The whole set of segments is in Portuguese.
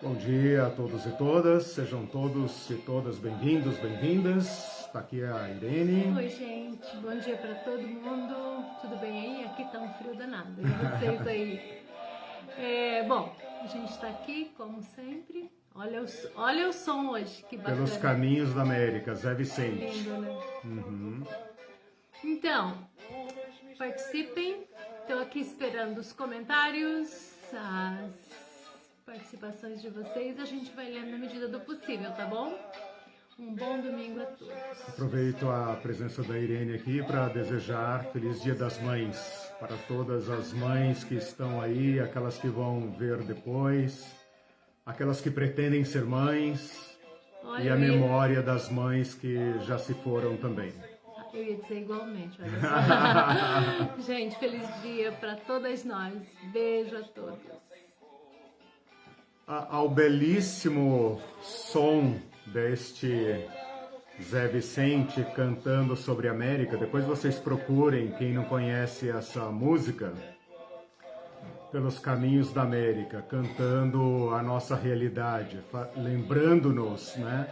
Bom dia a todos e todas, sejam todos e todas bem-vindos, bem-vindas. Está aqui a Irene. Oi, gente, bom dia para todo mundo. Tudo bem aí? Aqui tá um frio danado. E vocês aí? Bom, a gente está aqui, como sempre. Olha o som hoje, que bacana. Pelos Caminhos da América, Zé Vicente. Lindo, né? Então, participem. Estou aqui esperando os comentários, as participações de vocês. A gente vai lendo na medida do possível, tá bom? Um bom domingo a todos. Aproveito a presença da Irene aqui para desejar Feliz Dia das Mães para todas as mães que estão aí, aquelas que vão ver depois, aquelas que pretendem ser mães. Olha, e a memória das mães que já se foram também. Eu ia dizer igualmente, olha só. Gente, feliz dia para todas nós. Beijo a todos. Ao belíssimo som deste Zé Vicente cantando sobre a América, depois vocês procurem, quem não conhece essa música, Pelos Caminhos da América, cantando a nossa realidade, lembrando-nos, né,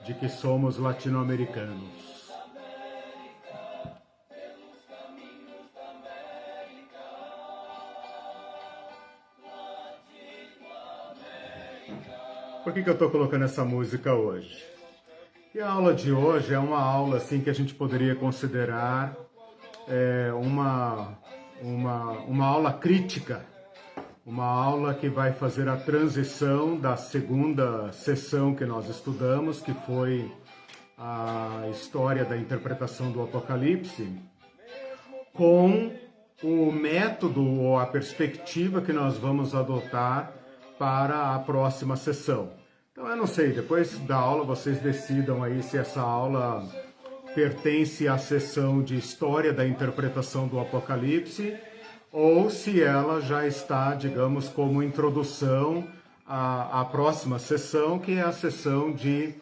de que somos latino-americanos. Por que eu estou colocando essa música hoje? E a aula de hoje é uma aula assim, que a gente poderia considerar uma aula crítica, uma aula que vai fazer a transição da segunda sessão que nós estudamos, que foi a história da interpretação do Apocalipse, com o método ou a perspectiva que nós vamos adotar para a próxima sessão. Então eu não sei, depois da aula vocês decidam aí se essa aula pertence à sessão de história da interpretação do Apocalipse ou se ela já está, digamos, como introdução à próxima sessão, que é a sessão de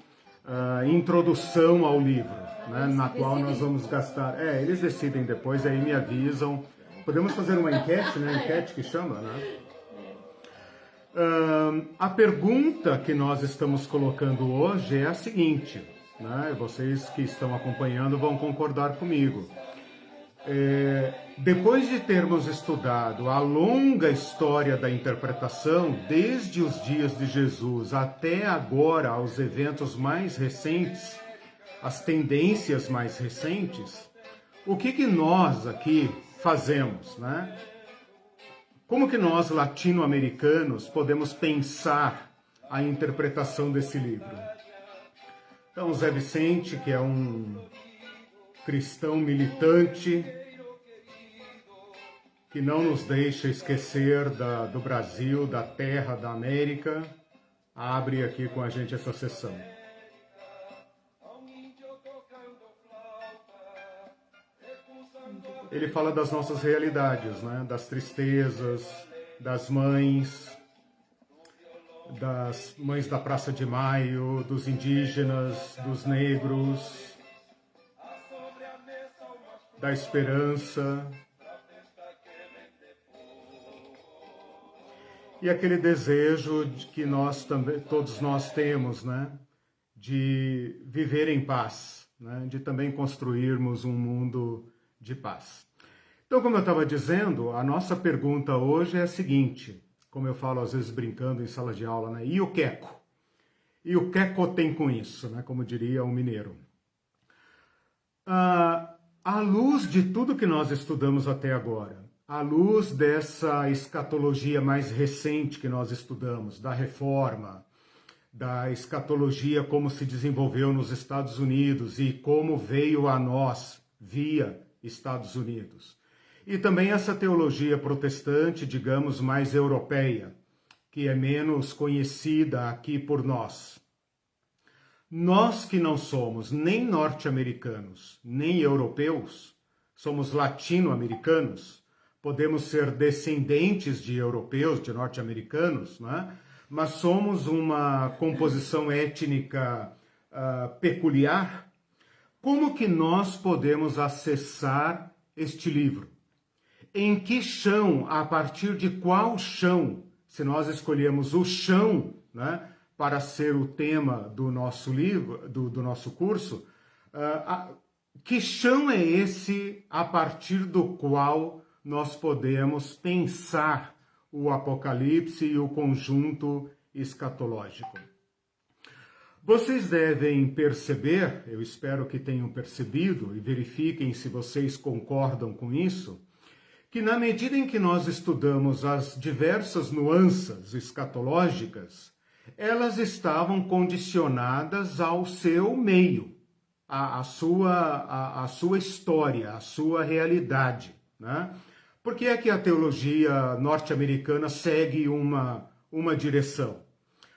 introdução ao livro, né, na qual nós vamos gastar... eles decidem depois, aí me avisam. Podemos fazer uma enquete, né? Enquete que chama, né? A pergunta que nós estamos colocando hoje é a seguinte, né? Vocês que estão acompanhando vão concordar comigo. Depois de termos estudado a longa história da interpretação, desde os dias de Jesus até agora, aos eventos mais recentes, as tendências mais recentes, o que nós aqui fazemos, né? Como que nós, latino-americanos, podemos pensar a interpretação desse livro? Então, Zé Vicente, que é um cristão militante, que não nos deixa esquecer do Brasil, da terra, da América, abre aqui com a gente essa sessão. Ele fala das nossas realidades, né? Das tristezas, das mães da Praça de Maio, dos indígenas, dos negros, da esperança. E aquele desejo que nós também, todos nós temos, né? De viver em paz, né? De também construirmos um mundo de paz. Então, como eu estava dizendo, a nossa pergunta hoje é a seguinte, como eu falo às vezes brincando em sala de aula, né? E o queco? E o queco tem com isso, né? Como diria o mineiro. À luz de tudo que nós estudamos até agora, à luz dessa escatologia mais recente que nós estudamos, da reforma, da escatologia como se desenvolveu nos Estados Unidos e como veio a nós via Estados Unidos. E também essa teologia protestante, digamos, mais europeia, que é menos conhecida aqui por nós. Nós que não somos nem norte-americanos, nem europeus, somos latino-americanos, podemos ser descendentes de europeus, de norte-americanos, né? Mas somos uma composição étnica peculiar. Como que nós podemos acessar este livro? Em que chão, a partir de qual chão, se nós escolhemos o chão né, para ser o tema do nosso livro, do nosso curso, que chão é esse a partir do qual nós podemos pensar o Apocalipse e o conjunto escatológico? Vocês devem perceber, eu espero que tenham percebido, e verifiquem se vocês concordam com isso, que na medida em que nós estudamos as diversas nuances escatológicas, elas estavam condicionadas ao seu meio, à sua história, à sua realidade, né? Por que é que a teologia norte-americana segue uma direção?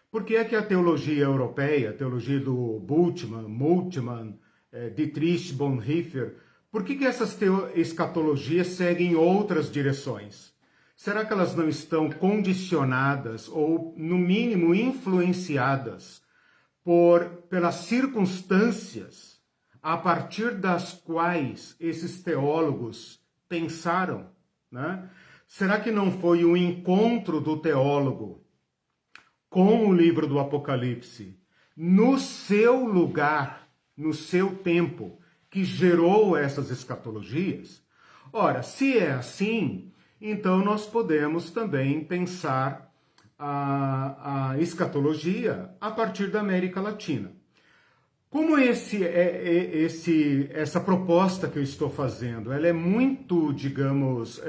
Por que é que a teologia europeia, a teologia do Bultmann, Dietrich Bonhoeffer, por que essas escatologias seguem outras direções? Será que elas não estão condicionadas ou, no mínimo, influenciadas pelas circunstâncias a partir das quais esses teólogos pensaram, né? Será que não foi o encontro do teólogo com o livro do Apocalipse no seu lugar, no seu tempo, que gerou essas escatologias? Ora, se é assim, então nós podemos também pensar a escatologia a partir da América Latina. Como essa proposta que eu estou fazendo, ela é muito, digamos,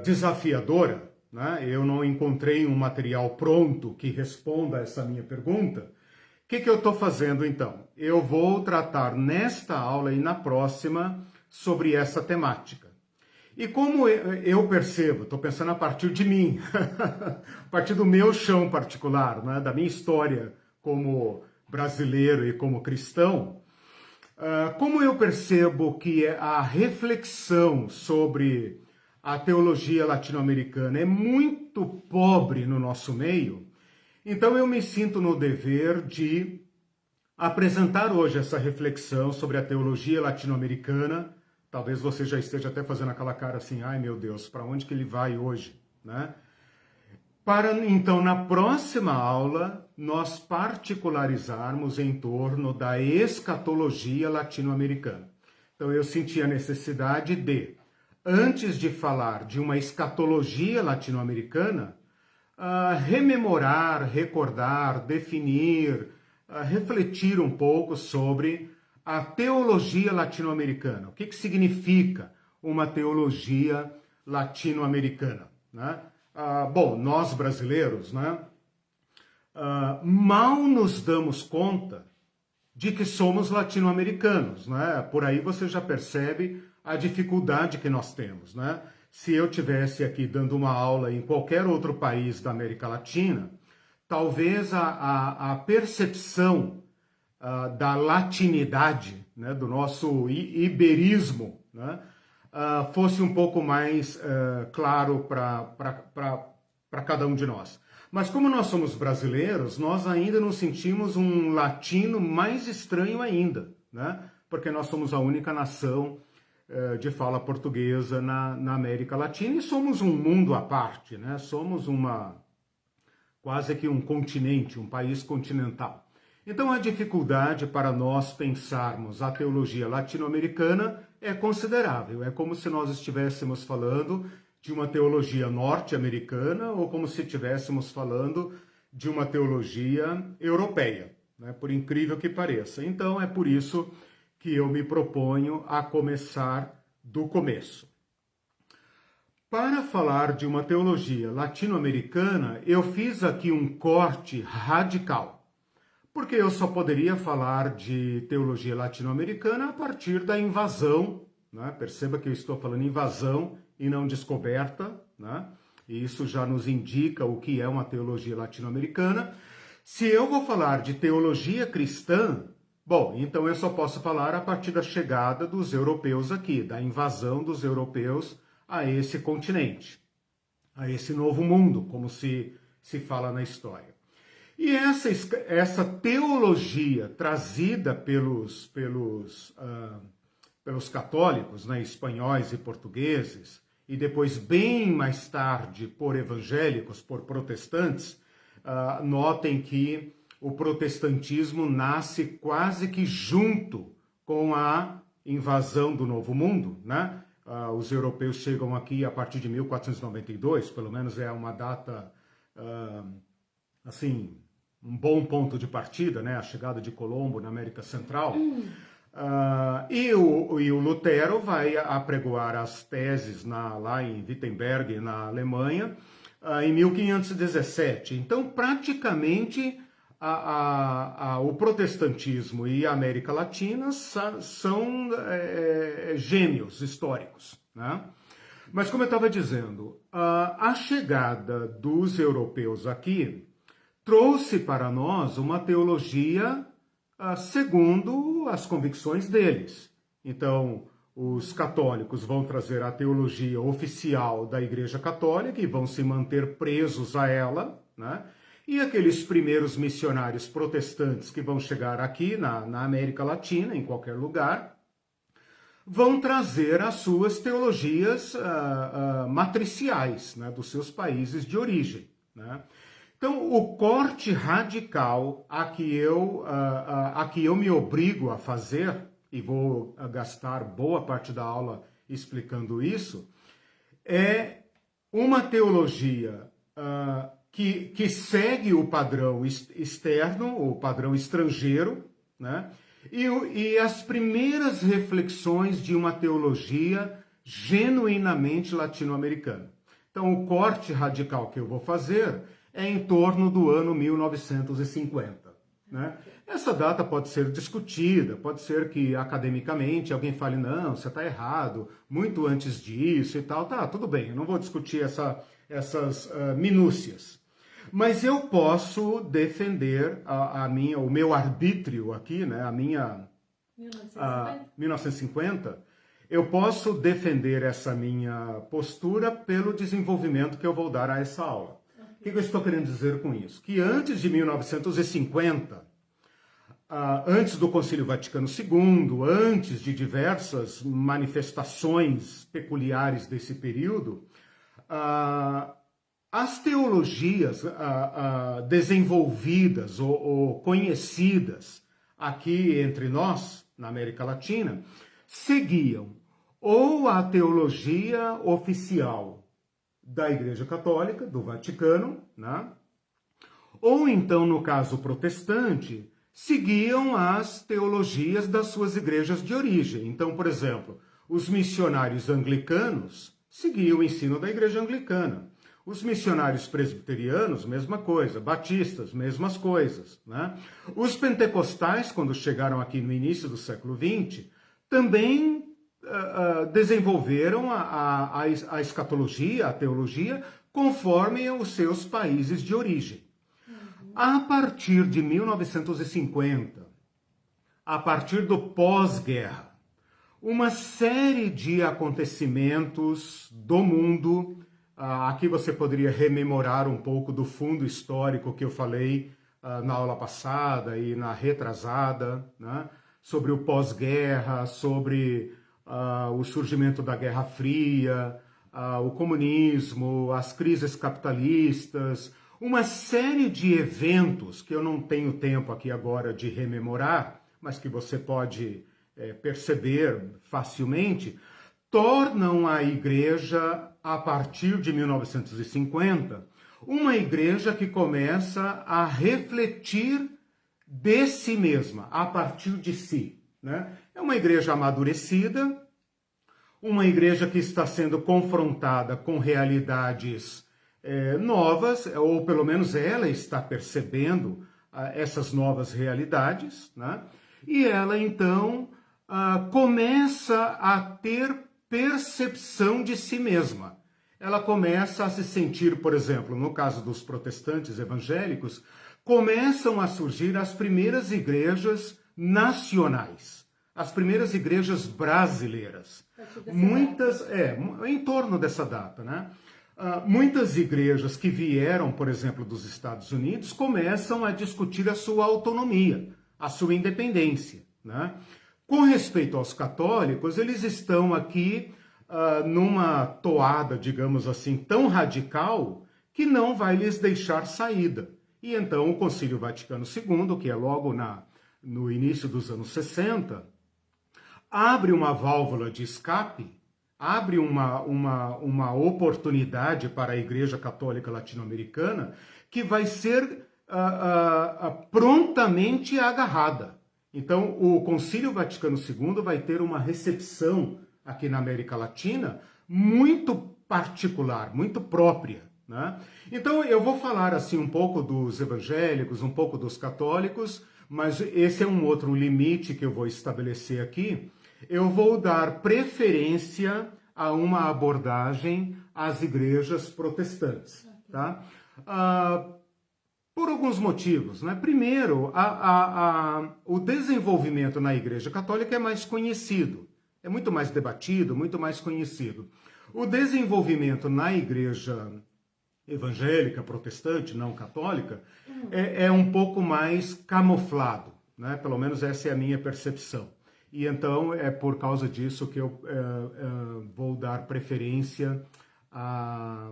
desafiadora, né? Eu não encontrei um material pronto que responda a essa minha pergunta. O que eu estou fazendo então? Eu vou tratar nesta aula e na próxima sobre essa temática. E como eu percebo, estou pensando a partir de mim, a partir do meu chão particular, né, da minha história como brasileiro e como cristão, como eu percebo que a reflexão sobre a teologia latino-americana é muito pobre no nosso meio, então eu me sinto no dever de apresentar hoje essa reflexão sobre a teologia latino-americana. Talvez você já esteja até fazendo aquela cara assim, ai meu Deus, para onde que ele vai hoje, né? Para então, na próxima aula, nós particularizarmos em torno da escatologia latino-americana. Então eu senti a necessidade de, antes de falar de uma escatologia latino-americana, rememorar, recordar, definir, refletir um pouco sobre a teologia latino-americana. O que significa uma teologia latino-americana, né? Bom, nós brasileiros, né, mal nos damos conta de que somos latino-americanos, né? Por aí você já percebe a dificuldade que nós temos, né? Se eu tivesse aqui dando uma aula em qualquer outro país da América Latina, talvez a percepção da latinidade, né, do nosso iberismo, né, fosse um pouco mais claro para cada um de nós. Mas como nós somos brasileiros, nós ainda nos sentimos um latino mais estranho ainda, né? Porque nós somos a única nação de fala portuguesa na América Latina e somos um mundo à parte, né? Somos quase que um continente, um país continental. Então a dificuldade para nós pensarmos a teologia latino-americana é considerável. É como se nós estivéssemos falando de uma teologia norte-americana ou como se estivéssemos falando de uma teologia europeia, né? Por incrível que pareça. Então é por isso que eu me proponho a começar do começo. Para falar de uma teologia latino-americana, eu fiz aqui um corte radical. Porque eu só poderia falar de teologia latino-americana a partir da invasão, né? Perceba que eu estou falando invasão e não descoberta, né? E isso já nos indica o que é uma teologia latino-americana. Se eu vou falar de teologia cristã, bom, então eu só posso falar a partir da chegada dos europeus aqui, da invasão dos europeus a esse continente, a esse novo mundo, como se fala na história. E essa teologia trazida pelos católicos, né, espanhóis e portugueses, e depois bem mais tarde por evangélicos, por protestantes, notem que o protestantismo nasce quase que junto com a invasão do Novo Mundo, né? Os europeus chegam aqui a partir de 1492, pelo menos é uma data, assim, um bom ponto de partida, né? A chegada de Colombo na América Central. E o Lutero vai apregoar as teses lá em Wittenberg, na Alemanha, em 1517. Então, praticamente, o protestantismo e a América Latina são gêmeos históricos, né? Mas, como eu estava dizendo, a chegada dos europeus aqui trouxe para nós uma teologia segundo as convicções deles. Então, os católicos vão trazer a teologia oficial da Igreja Católica e vão se manter presos a ela, né? E aqueles primeiros missionários protestantes que vão chegar aqui na América Latina, em qualquer lugar, vão trazer as suas teologias matriciais, né, dos seus países de origem, né? Então, o corte radical a que eu me obrigo a fazer, e vou gastar boa parte da aula explicando isso, é uma teologia que segue o padrão externo, o padrão estrangeiro, né? E as primeiras reflexões de uma teologia genuinamente latino-americana. Então, o corte radical que eu vou fazer é em torno do ano 1950. Né? Essa data pode ser discutida, pode ser que academicamente alguém fale, não, você está errado, muito antes disso e tal. Tá, tudo bem, eu não vou discutir essas minúcias. Mas eu posso defender o meu arbítrio aqui, né? A minha 1950, eu posso defender essa minha postura pelo desenvolvimento que eu vou dar a essa aula. O que eu estou querendo dizer com isso? Que antes de 1950, antes do Concílio Vaticano II, antes de diversas manifestações peculiares desse período, as teologias desenvolvidas ou conhecidas aqui entre nós, na América Latina, seguiam ou a teologia oficial da Igreja Católica, do Vaticano, né? Ou então, no caso protestante, seguiam as teologias das suas igrejas de origem. Então, por exemplo, os missionários anglicanos seguiam o ensino da Igreja Anglicana. Os missionários presbiterianos, mesma coisa. Batistas, mesmas coisas, né? Os pentecostais, quando chegaram aqui no início do século XX, também desenvolveram a escatologia, a teologia, conforme os seus países de origem. A partir de 1950, a partir do pós-guerra, uma série de acontecimentos do mundo, aqui você poderia rememorar um pouco do fundo histórico que eu falei na aula passada e na retrasada, né? Sobre o pós-guerra, sobre o surgimento da Guerra Fria, o comunismo, as crises capitalistas, uma série de eventos que eu não tenho tempo aqui agora de rememorar, mas que você pode perceber facilmente, tornam a igreja, a partir de 1950, uma igreja que começa a refletir de si mesma, a partir de si, né? É uma igreja amadurecida, uma igreja que está sendo confrontada com realidades novas, ou pelo menos ela está percebendo essas novas realidades, né? E ela então começa a ter percepção de si mesma. Ela começa a se sentir, por exemplo, no caso dos protestantes evangélicos, começam a surgir as primeiras igrejas nacionais, as primeiras igrejas brasileiras. Muitas, em torno dessa data, né? Muitas igrejas que vieram, por exemplo, dos Estados Unidos, começam a discutir a sua autonomia, a sua independência, né? Com respeito aos católicos, eles estão aqui numa toada, digamos assim, tão radical que não vai lhes deixar saída. E então o Concílio Vaticano II, que é logo no início dos anos 60, abre uma válvula de escape, abre uma oportunidade para a Igreja Católica Latino-Americana que vai ser prontamente agarrada. Então, o Concílio Vaticano II vai ter uma recepção aqui na América Latina muito particular, muito própria, né? Então, eu vou falar assim um pouco dos evangélicos, um pouco dos católicos, mas esse é um outro limite que eu vou estabelecer aqui. Eu vou dar preferência a uma abordagem às igrejas protestantes, tá? Por alguns motivos, né? Primeiro, o desenvolvimento na Igreja Católica é mais conhecido, é muito mais debatido, muito mais conhecido. O desenvolvimento na Igreja evangélica, protestante, não católica, é um pouco mais camuflado, né? Pelo menos essa é a minha percepção. E então é por causa disso que eu vou dar preferência a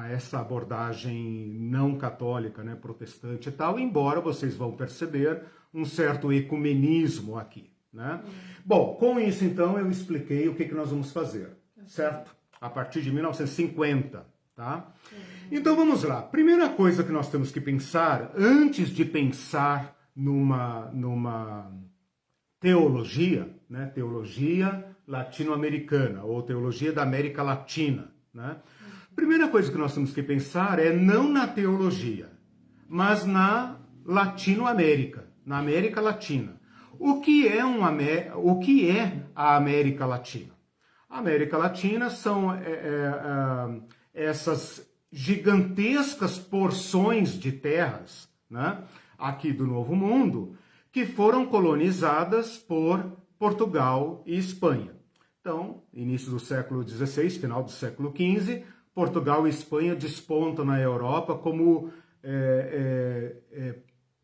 essa abordagem não católica, né, protestante e tal, embora vocês vão perceber um certo ecumenismo aqui, né? Bom, com isso então eu expliquei o que nós vamos fazer, certo? A partir de 1950, tá? Então vamos lá. Primeira coisa que nós temos que pensar, antes de pensar numa teologia, né, teologia latino-americana ou teologia da América Latina, né? Primeira coisa que nós temos que pensar é não na teologia, mas na Latinoamérica, na América Latina. O que é a América Latina? A América Latina são essas gigantescas porções de terras, né, aqui do Novo Mundo, que foram colonizadas por Portugal e Espanha. Então, início do século XVI, final do século XV, Portugal e Espanha despontam na Europa como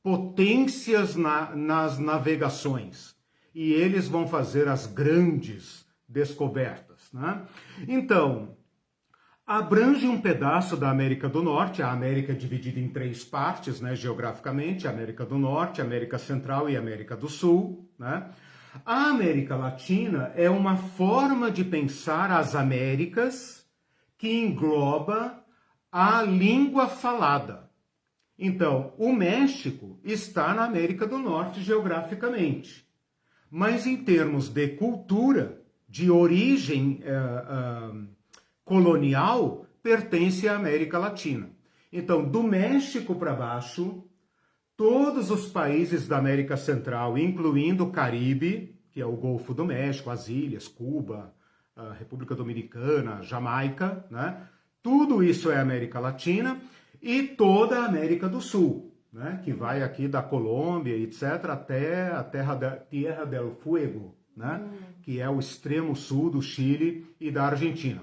potências nas navegações. E eles vão fazer as grandes descobertas, né? Então, abrange um pedaço da América do Norte, a América é dividida em 3 partes, né, geograficamente, América do Norte, América Central e América do Sul, né? A América Latina é uma forma de pensar as Américas que engloba a língua falada. Então, o México está na América do Norte geograficamente, mas em termos de cultura, de origem colonial, pertence à América Latina. Então, do México para baixo, todos os países da América Central, incluindo o Caribe, que é o Golfo do México, as ilhas, Cuba, a República Dominicana, Jamaica, né? Tudo isso é América Latina e toda a América do Sul, né? Que vai aqui da Colômbia, etc., até a Tierra del Fuego, né? Que é o extremo sul do Chile e da Argentina.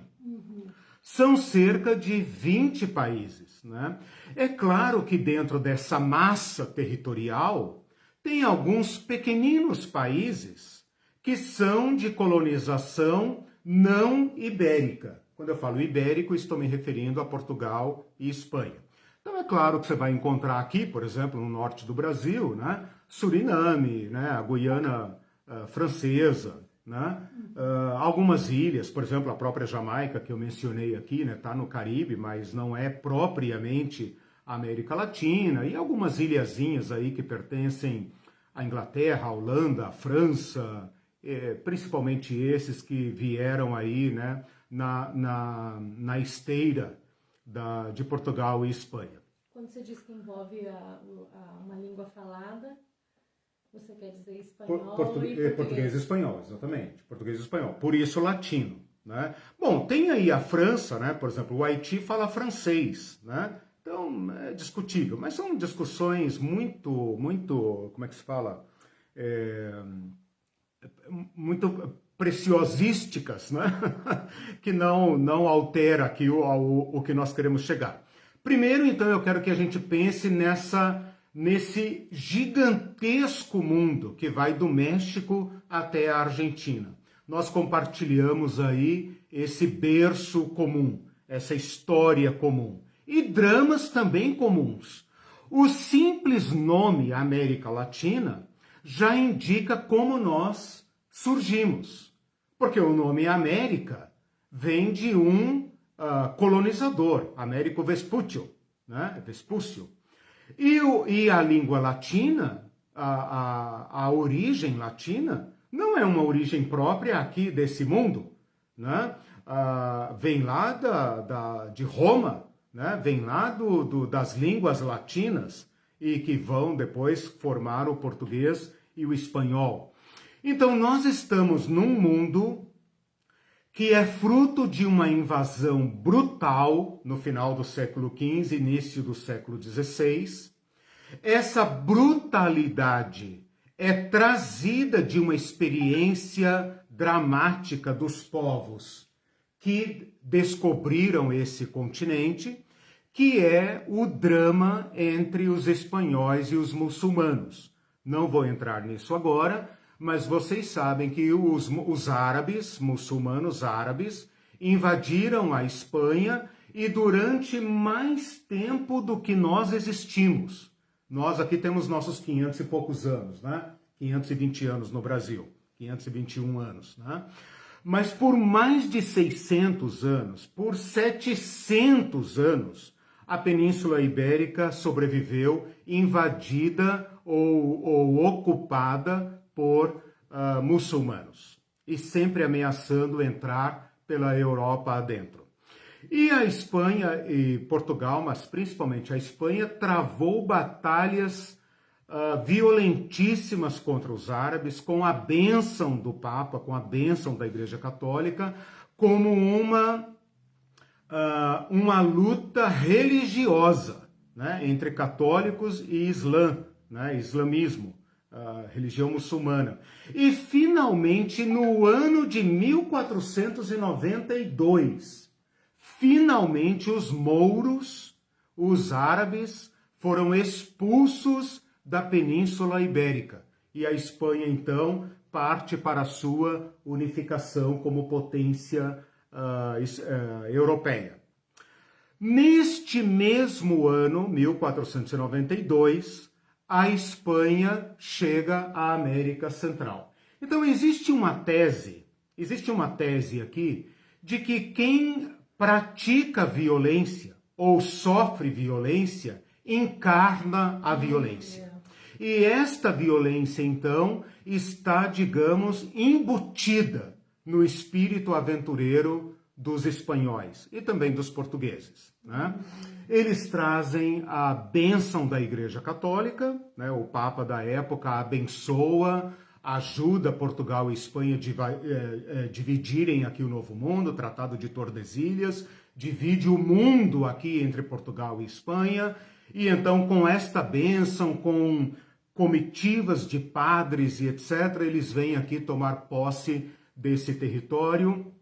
São cerca de 20 países, né? É claro que dentro dessa massa territorial tem alguns pequeninos países que são de colonização não ibérica. Quando eu falo ibérico, estou me referindo a Portugal e Espanha. Então é claro que você vai encontrar aqui, por exemplo, no norte do Brasil, né, Suriname, né, a Guiana francesa, né, algumas ilhas, por exemplo, a própria Jamaica, que eu mencionei aqui, né, tá no Caribe, mas não é propriamente a América Latina, e algumas ilhazinhas aí que pertencem à Inglaterra, à Holanda, à França, principalmente esses que vieram aí, né, na esteira de Portugal e Espanha. Quando você diz que envolve uma língua falada, você quer dizer espanhol e português? Português e espanhol, exatamente. Português e espanhol. Por isso latino, né? Bom, tem aí a França, né? Por exemplo, o Haiti fala francês, né? Então, é discutível. Mas são discussões muito, como é que se fala? Muito preciosísticas, né? Que não altera aqui o que nós queremos chegar. Primeiro, então, eu quero que a gente pense nesse gigantesco mundo que vai do México até a Argentina. Nós compartilhamos aí esse berço comum, essa história comum. E dramas também comuns. O simples nome América Latina já indica como nós surgimos, porque o nome América vem de um colonizador, Américo Vespúcio, né? Vespúcio. E a língua latina, a origem latina, não é uma origem própria aqui desse mundo, né? Vem lá de Roma, né? Vem lá das línguas latinas e que vão depois formar o português e o espanhol. Então nós estamos num mundo que é fruto de uma invasão brutal no final do século XV, início do século XVI. Essa brutalidade é trazida de uma experiência dramática dos povos que descobriram esse continente, que é o drama entre os espanhóis e os muçulmanos. Não vou entrar nisso agora, mas vocês sabem que os árabes, muçulmanos árabes, invadiram a Espanha e durante mais tempo do que nós existimos. Nós aqui temos nossos 500 e poucos anos, né? 520 anos no Brasil, 521 anos, né? Mas por mais de 600 anos, por 700 anos, a Península Ibérica sobreviveu invadida ou ocupada por muçulmanos e sempre ameaçando entrar pela Europa adentro. E a Espanha e Portugal, mas principalmente a Espanha, travou batalhas violentíssimas contra os árabes, com a bênção do Papa, com a bênção da Igreja Católica, como uma luta religiosa, né, entre católicos e islã, né, islamismo, religião muçulmana. E finalmente, no ano de 1492, finalmente os mouros, os árabes, foram expulsos da Península Ibérica. E a Espanha, então, parte para a sua unificação como potência europeia. Neste mesmo ano, 1492, a Espanha chega à América Central. Então existe uma tese aqui de que quem pratica violência ou sofre violência encarna a violência. E esta violência, então, está, digamos, embutida no espírito aventureiro dos espanhóis e também dos portugueses, né? Eles trazem a bênção da Igreja Católica, né? O Papa da época abençoa, ajuda Portugal e Espanha a dividirem aqui o Novo Mundo, o Tratado de Tordesilhas, divide o mundo aqui entre Portugal e Espanha, e então com esta bênção, com comitivas de padres e etc., eles vêm aqui tomar posse desse território.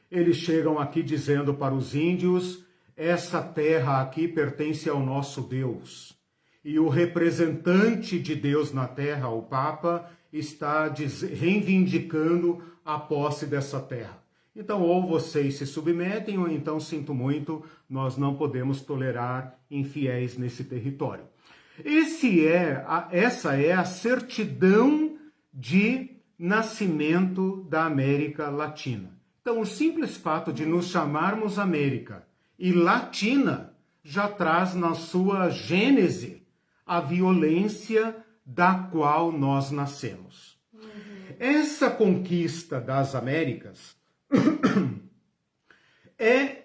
Eles chegam aqui dizendo para os índios: essa terra aqui pertence ao nosso Deus. E o representante de Deus na terra, o Papa, está reivindicando a posse dessa terra. Então, ou vocês se submetem, ou então, sinto muito, nós não podemos tolerar infiéis nesse território. Essa é a certidão de nascimento da América Latina. Então, o simples fato de nos chamarmos América e Latina já traz na sua gênese a violência da qual nós nascemos. Essa conquista das Américas é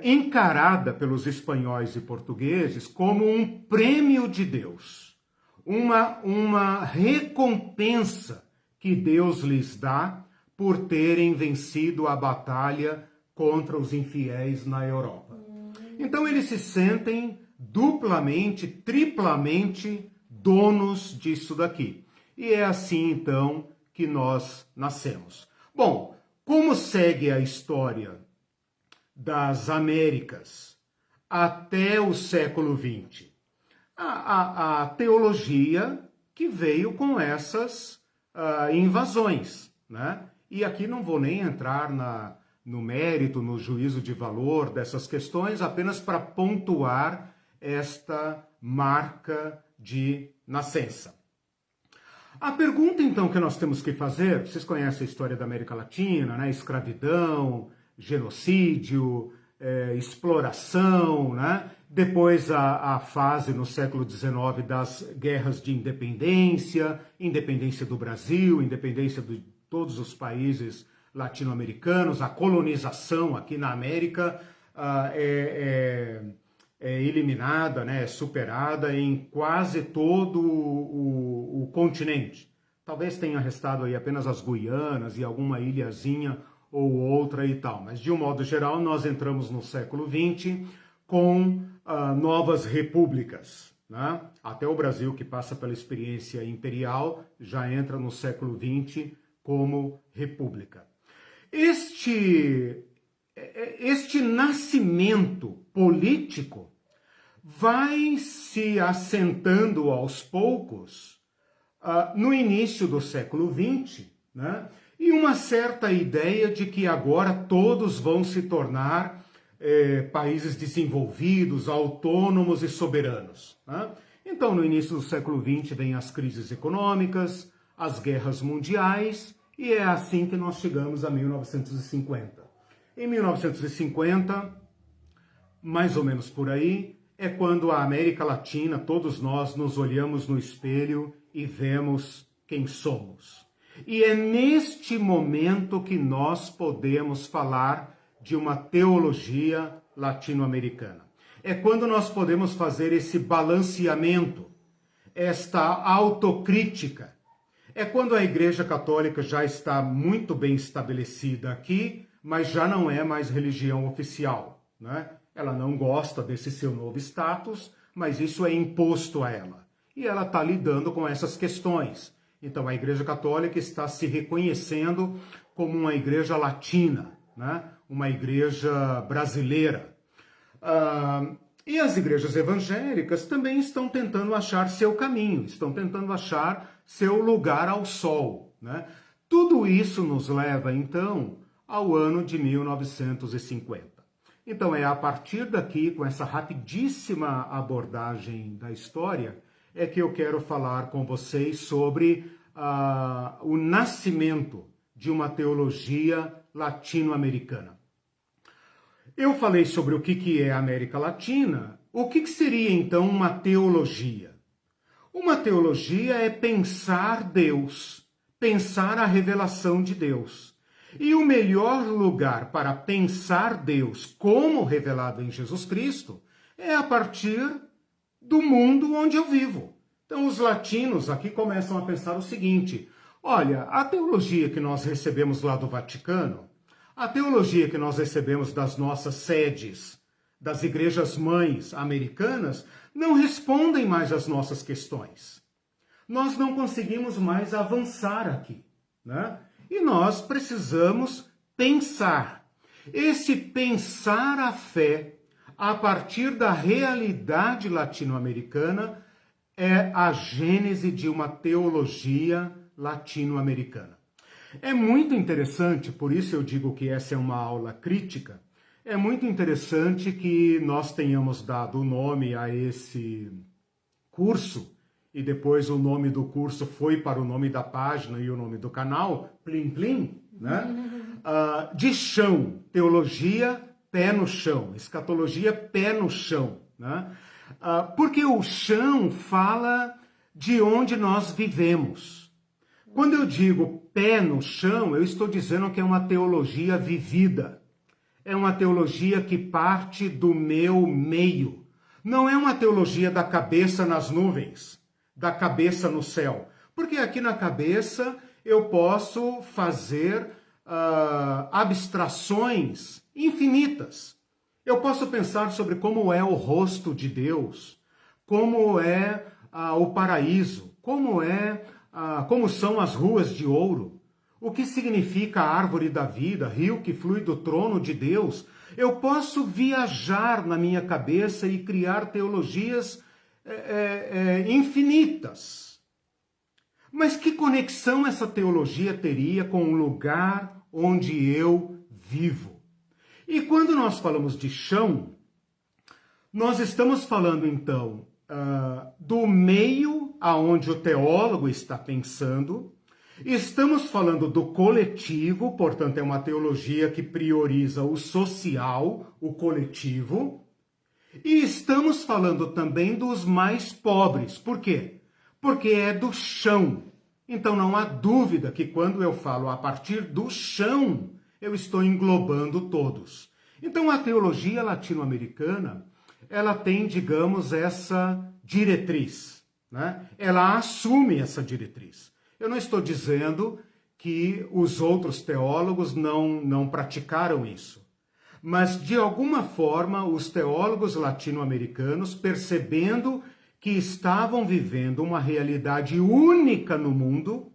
encarada pelos espanhóis e portugueses como um prêmio de Deus, uma recompensa que Deus lhes dá por terem vencido a batalha contra os infiéis na Europa. Então eles se sentem duplamente, triplamente donos disso daqui. E é assim, então, que nós nascemos. Bom, como segue a história das Américas até o século XX? A teologia que veio com essas invasões, né? E aqui não vou nem entrar no mérito, no juízo de valor dessas questões, apenas para pontuar esta marca de nascença. A pergunta, então, que nós temos que fazer, vocês conhecem a história da América Latina, né? Escravidão, genocídio, exploração, né? Depois a fase no século XIX das guerras de independência, independência do Brasil, independência de todos os países latino-americanos, a colonização aqui na América é eliminada, né, é superada em quase todo o continente. Talvez tenha restado aí apenas as Guianas e alguma ilhazinha ou outra e tal. Mas, de um modo geral, nós entramos no século XX com novas repúblicas, né? Até o Brasil, que passa pela experiência imperial, já entra no século XX como república. Este nascimento político vai se assentando aos poucos no início do século XX, né? E uma certa ideia de que agora todos vão se tornar países desenvolvidos, autônomos e soberanos, né? Então, no início do século XX, vem as crises econômicas, as guerras mundiais, e é assim que nós chegamos a 1950. Em 1950, mais ou menos por aí, é quando a América Latina, todos nós nos olhamos no espelho e vemos quem somos. E é neste momento que nós podemos falar de uma teologia latino-americana. É quando nós podemos fazer esse balanceamento, esta autocrítica. É quando a Igreja Católica já está muito bem estabelecida aqui, mas já não é mais religião oficial, né? Ela não gosta desse seu novo status, mas isso é imposto a ela. E ela está lidando com essas questões. Então a Igreja Católica está se reconhecendo como uma igreja latina, né? Uma igreja brasileira. E as igrejas evangélicas também estão tentando achar seu caminho, estão tentando achar seu lugar ao sol, né? Tudo isso nos leva, então, ao ano de 1950. Então é a partir daqui, com essa rapidíssima abordagem da história, é que eu quero falar com vocês sobre o nascimento de uma teologia latino-americana. Eu falei sobre o que é a América Latina. O que seria, então, uma teologia? Uma teologia é pensar Deus, pensar a revelação de Deus. E o melhor lugar para pensar Deus como revelado em Jesus Cristo é a partir do mundo onde eu vivo. Então os latinos aqui começam a pensar o seguinte: olha, a teologia que nós recebemos lá do Vaticano, a teologia que nós recebemos das nossas sedes, das igrejas mães americanas, não respondem mais às nossas questões. Nós não conseguimos mais avançar aqui, né? E nós precisamos pensar. Esse pensar a fé a partir da realidade latino-americana é a gênese de uma teologia latino-americana. É muito interessante, por isso eu digo que essa é uma aula crítica, é muito interessante que nós tenhamos dado o nome a esse curso, e depois o nome do curso foi para o nome da página e o nome do canal, Plim Plim, né? De chão, teologia, pé no chão, escatologia, pé no chão, né? Porque o chão fala de onde nós vivemos. Quando eu digo pé no chão, eu estou dizendo que é uma teologia vivida. É uma teologia que parte do meu meio. Não é uma teologia da cabeça nas nuvens, da cabeça no céu. Porque aqui na cabeça eu posso fazer abstrações infinitas. Eu posso pensar sobre como é o rosto de Deus, como é o paraíso, como são as ruas de ouro, o que significa a árvore da vida, rio que flui do trono de Deus. Eu posso viajar na minha cabeça e criar teologias infinitas. Mas que conexão essa teologia teria com o lugar onde eu vivo? E quando nós falamos de chão, Nós estamos falando, então, do meio aonde o teólogo está pensando, estamos falando do coletivo, portanto, é uma teologia que prioriza o social, o coletivo, e estamos falando também dos mais pobres. Por quê? Porque é do chão. Então não há dúvida que quando eu falo a partir do chão, eu estou englobando todos. Então a teologia latino-americana, ela tem, digamos, essa diretriz, né? Ela assume essa diretriz. Eu não estou dizendo que os outros teólogos não praticaram isso. Mas, de alguma forma, os teólogos latino-americanos, percebendo que estavam vivendo uma realidade única no mundo,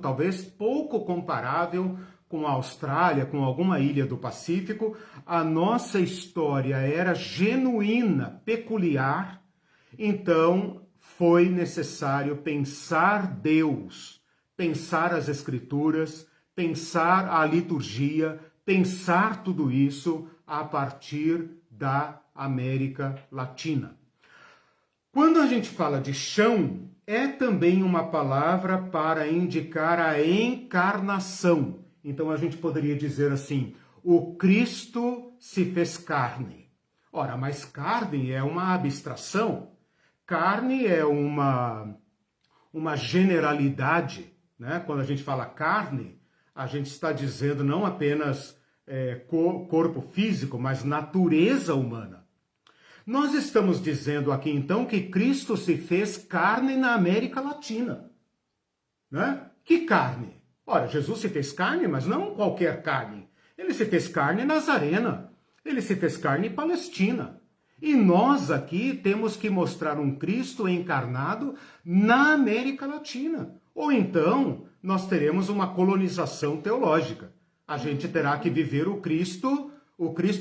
talvez pouco comparável com a Austrália, com alguma ilha do Pacífico, a nossa história era genuína, peculiar, então foi necessário pensar Deus, pensar as Escrituras, pensar a liturgia, pensar tudo isso a partir da América Latina. Quando a gente fala de chão, é também uma palavra para indicar a encarnação. Então a gente poderia dizer assim, o Cristo se fez carne. Ora, mas carne é uma abstração. Carne é uma generalidade, né? Quando a gente fala carne, a gente está dizendo não apenas corpo físico, mas natureza humana. Nós estamos dizendo aqui, então, que Cristo se fez carne na América Latina. Né? Que carne? Ora, Jesus se fez carne, mas não qualquer carne. Ele se fez carne nazarena. Ele se fez carne palestina. E nós aqui temos que mostrar um Cristo encarnado na América Latina. Ou então, nós teremos uma colonização teológica. A gente terá que viver o Cristo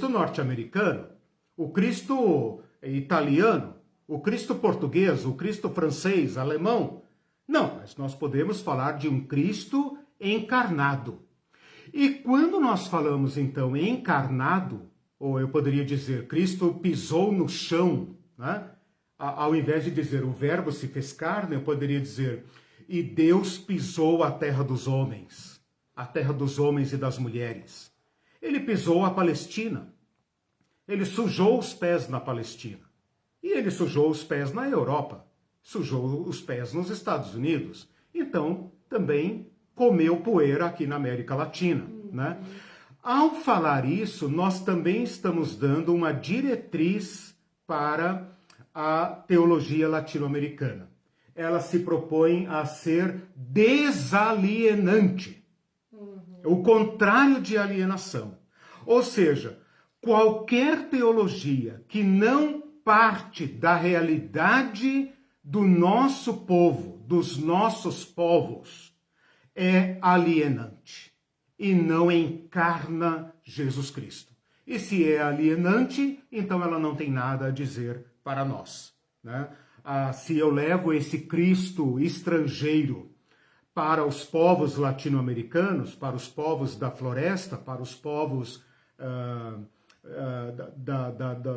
norte-americano, o Cristo italiano, o Cristo português, o Cristo francês, alemão. Não, mas nós podemos falar de um Cristo encarnado. E quando nós falamos, então, encarnado, ou eu poderia dizer, Cristo pisou no chão, né? Ao invés de dizer o verbo se fez carne, eu poderia dizer, e Deus pisou a terra dos homens e das mulheres. Ele pisou a Palestina. Ele sujou os pés na Palestina. E ele sujou os pés na Europa. Sujou os pés nos Estados Unidos. Então, também comeu poeira aqui na América Latina, né? Ao falar isso, nós também estamos dando uma diretriz para a teologia latino-americana. Ela se propõe a ser desalienante. O contrário de alienação. Ou seja, qualquer teologia que não parte da realidade do nosso povo, dos nossos povos, é alienante e não encarna Jesus Cristo. E se é alienante, então ela não tem nada a dizer para nós, né? Se eu levo esse Cristo estrangeiro para os povos latino-americanos, para os povos da floresta, para os povos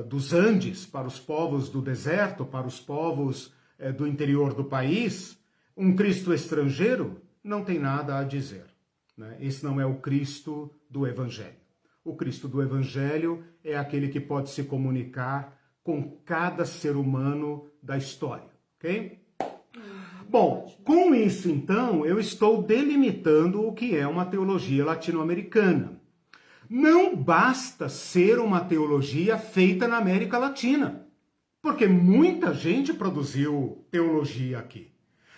dos Andes, para os povos do deserto, para os povos do interior do país, um Cristo estrangeiro não tem nada a dizer, né? Esse não é o Cristo do Evangelho. O Cristo do Evangelho é aquele que pode se comunicar com cada ser humano da história, ok? Bom, com isso, então, eu estou delimitando o que é uma teologia latino-americana. Não basta ser uma teologia feita na América Latina, porque muita gente produziu teologia aqui.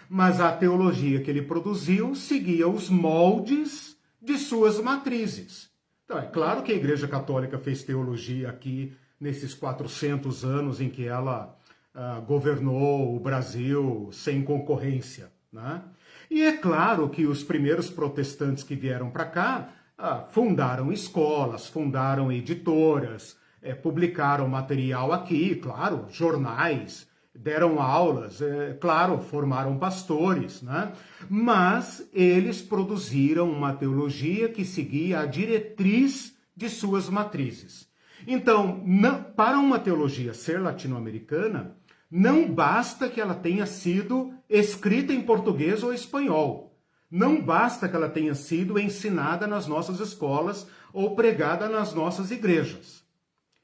Mas a teologia que ele produziu seguia os moldes de suas matrizes. Então, é claro que a Igreja Católica fez teologia aqui nesses 400 anos em que ela governou o Brasil sem concorrência, né? E é claro que os primeiros protestantes que vieram para cá fundaram escolas, fundaram editoras, publicaram material aqui, claro, jornais, deram aulas, claro, formaram pastores, né? Mas eles produziram uma teologia que seguia a diretriz de suas matrizes. Então, para uma teologia ser latino-americana, não basta que ela tenha sido escrita em português ou espanhol. Não basta que ela tenha sido ensinada nas nossas escolas ou pregada nas nossas igrejas.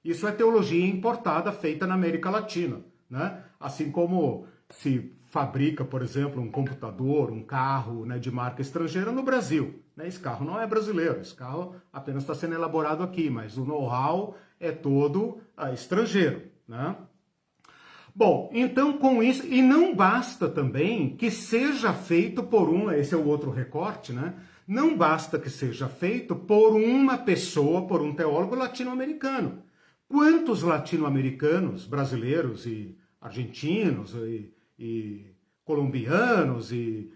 Isso é teologia importada, feita na América Latina, né? Assim como se fabrica, por exemplo, um computador, um carro, né, de marca estrangeira no Brasil, né? Esse carro não é brasileiro, esse carro apenas está sendo elaborado aqui, mas o know-how é todo estrangeiro, né? Bom, então com isso, e não basta também que seja feito por esse é o outro recorte, né? Não basta que seja feito por uma pessoa, por um teólogo latino-americano. Quantos latino-americanos, brasileiros e argentinos e colombianos e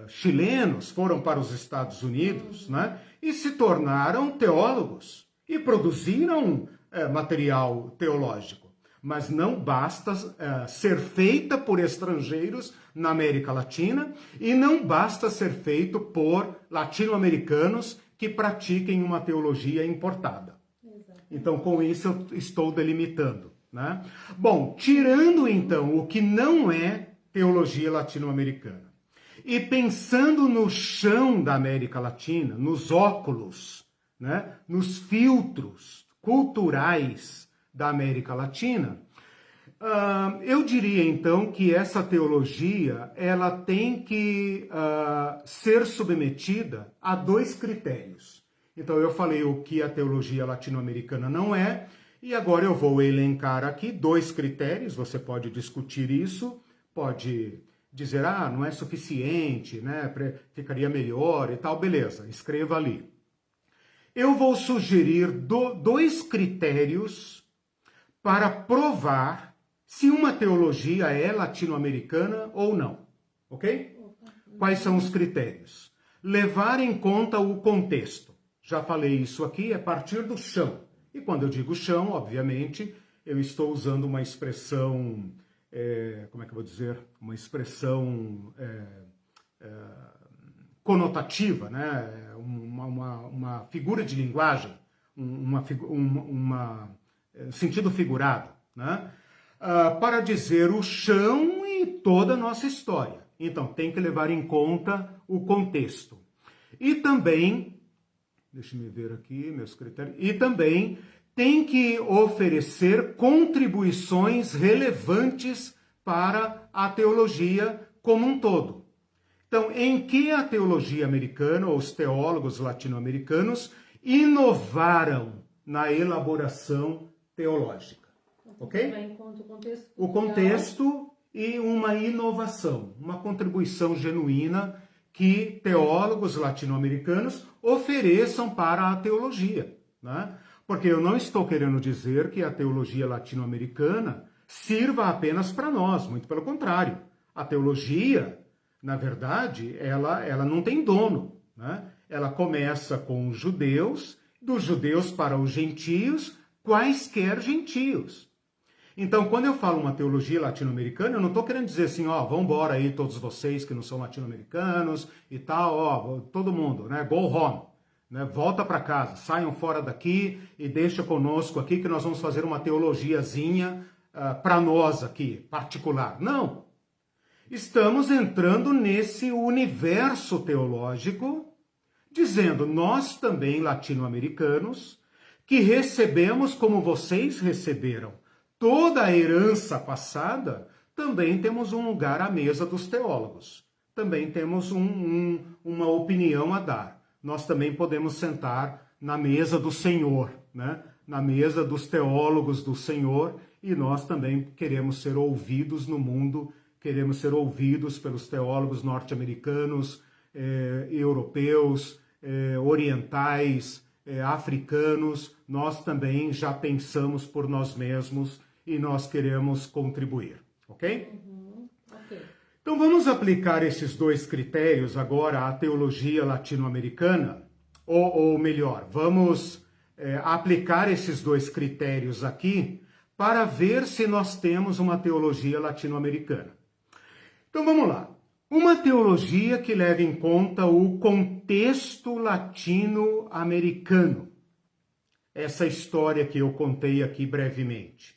chilenos foram para os Estados Unidos, né? E se tornaram teólogos e produziram material teológico. Mas não basta ser feita por estrangeiros na América Latina e não basta ser feito por latino-americanos que pratiquem uma teologia importada. Então, com isso, eu estou delimitando, né? Bom, tirando, então, o que não é teologia latino-americana e pensando no chão da América Latina, nos óculos, né? Nos filtros culturais da América Latina, eu diria então que essa teologia ela tem que ser submetida a dois critérios. Então eu falei o que a teologia latino-americana não é, e agora eu vou elencar aqui dois critérios. Você pode discutir isso, pode dizer, não é suficiente, né? Ficaria melhor e tal, beleza, escreva ali. Eu vou sugerir dois critérios para provar se uma teologia é latino-americana ou não, ok? Quais são os critérios? Levar em conta o contexto. Já falei isso aqui, é partir do chão. E quando eu digo chão, obviamente, eu estou usando uma expressão, como é que eu vou dizer? Uma expressão conotativa, né? Uma figura de linguagem, sentido figurado, né? Para dizer o chão e toda a nossa história. Então, tem que levar em conta o contexto. E também, deixa-me ver aqui meus critérios, e também tem que oferecer contribuições relevantes para a teologia como um todo. Então, em que a teologia americana, ou os teólogos latino-americanos, inovaram na elaboração teológica, ok? O contexto e uma inovação, uma contribuição genuína que teólogos latino-americanos ofereçam para a teologia, né? Porque eu não estou querendo dizer que a teologia latino-americana sirva apenas para nós, muito pelo contrário. A teologia, na verdade, ela não tem dono, né? Ela começa com os judeus, dos judeus para os gentios, quaisquer gentios. Então, quando eu falo uma teologia latino-americana, eu não estou querendo dizer assim, vão embora aí todos vocês que não são latino-americanos e tal, todo mundo, né? Go home, né? Volta para casa, saiam fora daqui e deixa conosco aqui que nós vamos fazer uma teologiazinha para nós aqui, particular. Não! Estamos entrando nesse universo teológico, dizendo, nós também latino-americanos, que recebemos como vocês receberam toda a herança passada, também temos um lugar à mesa dos teólogos. Também temos uma opinião a dar. Nós também podemos sentar na mesa do Senhor, né? Na mesa dos teólogos do Senhor, e nós também queremos ser ouvidos no mundo, queremos ser ouvidos pelos teólogos norte-americanos, europeus, orientais, africanos. Nós também já pensamos por nós mesmos e nós queremos contribuir, ok? Ok. Então vamos aplicar esses dois critérios agora à teologia latino-americana, ou melhor, vamos aplicar esses dois critérios aqui para ver se nós temos uma teologia latino-americana. Então vamos lá. Uma teologia que leva em conta o contexto latino-americano. essa história que eu contei aqui brevemente.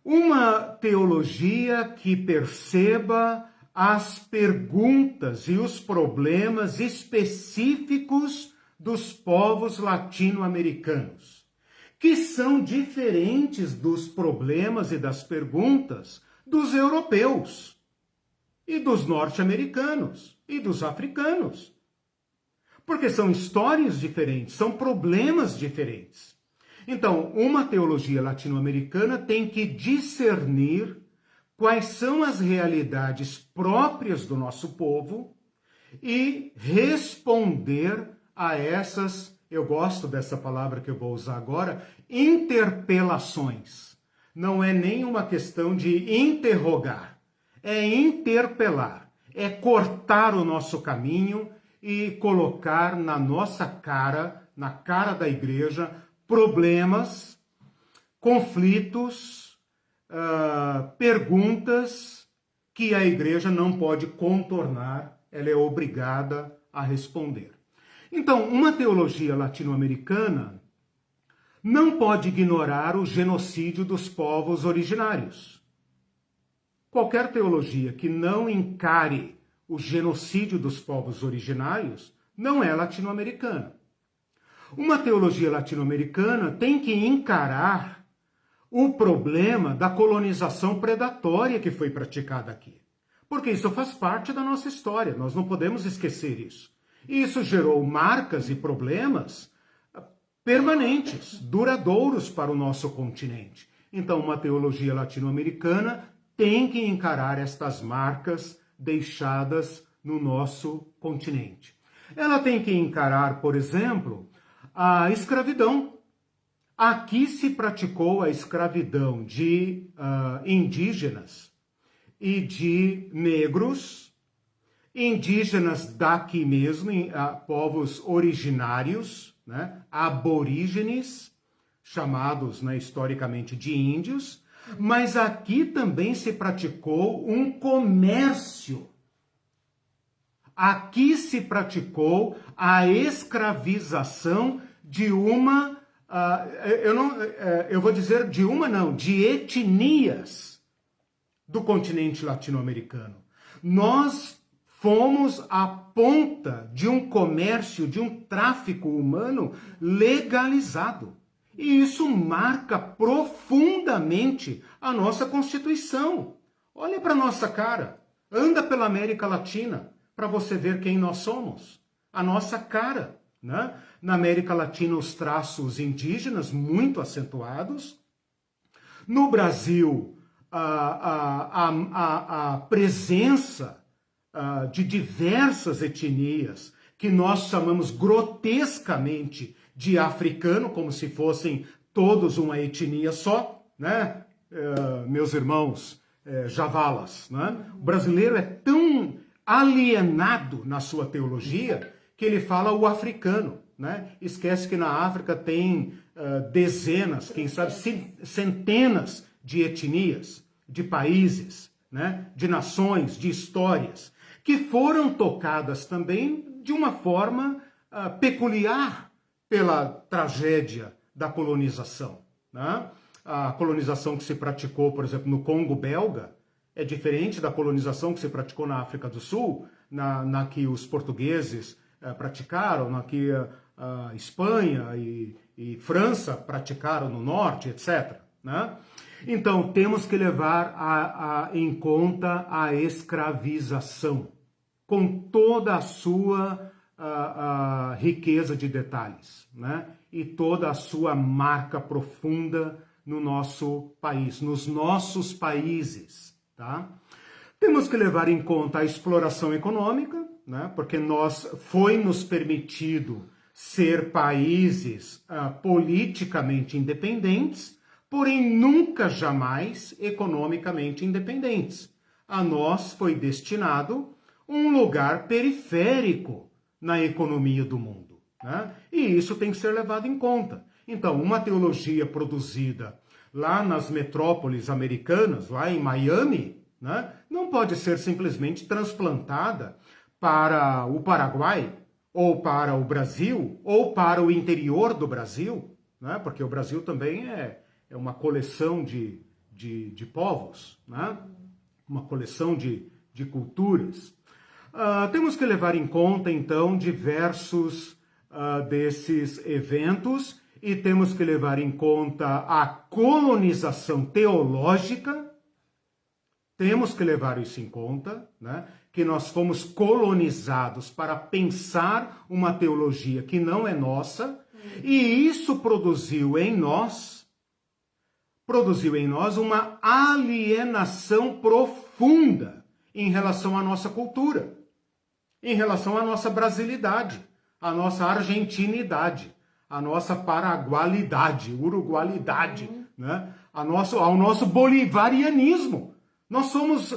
Uma teologia que perceba as perguntas e os problemas específicos dos povos latino-americanos, que são diferentes dos problemas e das perguntas dos europeus e dos norte-americanos e dos africanos. Porque são histórias diferentes, são problemas diferentes. Então, uma teologia latino-americana tem que discernir quais são as realidades próprias do nosso povo e responder a essas, eu gosto dessa palavra que eu vou usar agora, interpelações. Não é nem uma questão de interrogar, é interpelar, é cortar o nosso caminho e colocar na nossa cara, na cara da igreja, problemas, conflitos, perguntas que a igreja não pode contornar, ela é obrigada a responder. Então, uma teologia latino-americana não pode ignorar o genocídio dos povos originários. Qualquer teologia que não encare o genocídio dos povos originários não é latino-americana. Uma teologia latino-americana tem que encarar o problema da colonização predatória que foi praticada aqui. Porque isso faz parte da nossa história, nós não podemos esquecer isso. E isso gerou marcas e problemas permanentes, duradouros para o nosso continente. Então, uma teologia latino-americana tem que encarar estas marcas deixadas no nosso continente. Ela tem que encarar, por exemplo, a escravidão. Aqui se praticou a escravidão de indígenas e de negros, indígenas daqui mesmo, povos originários, né, aborígenes, chamados, né, historicamente de índios, mas aqui também se praticou um comércio. Aqui se praticou a escravização de uma, eu vou dizer de uma não, de etnias do continente latino-americano. Nós fomos a ponta de um comércio, de um tráfico humano legalizado. E isso marca profundamente a nossa Constituição. Olha para a nossa cara, anda pela América Latina para você ver quem nós somos. A nossa cara, né? Na América Latina, os traços indígenas muito acentuados. No Brasil, a presença de diversas etnias que nós chamamos grotescamente de africano, como se fossem todos uma etnia só, né? Meus irmãos javalas, né? O brasileiro é tão alienado na sua teologia que ele fala o africano, né? Esquece que na África tem dezenas, quem sabe centenas de etnias, de países, né? De nações, de histórias, que foram tocadas também de uma forma peculiar pela tragédia da colonização, né? A colonização que se praticou, por exemplo, no Congo belga, é diferente da colonização que se praticou na África do Sul, na que os portugueses praticaram, na que a Espanha e França praticaram no norte, etc., né? Então, temos que levar em conta a escravização, com toda a sua a riqueza de detalhes, né? E toda a sua marca profunda no nosso país, nos nossos países, tá? Temos que levar em conta a exploração econômica, né? Porque foi nos permitido ser países politicamente independentes, porém nunca jamais economicamente independentes. A nós foi destinado um lugar periférico na economia do mundo, né? E isso tem que ser levado em conta. Então, uma teologia produzida lá nas metrópoles americanas, lá em Miami, né, não pode ser simplesmente transplantada para o Paraguai, ou para o Brasil, ou para o interior do Brasil, né? Porque o Brasil também é uma coleção de povos, né? Uma coleção de culturas. Temos que levar em conta, então, diversos desses eventos e temos que levar em conta a colonização teológica. Temos que levar isso em conta, né? Que nós fomos colonizados para pensar uma teologia que não é nossa, e isso produziu em nós uma alienação profunda em relação à nossa cultura, em relação à nossa brasilidade, à nossa argentinidade, à nossa paragualidade, urugualidade, né? Ao nosso bolivarianismo. Nós somos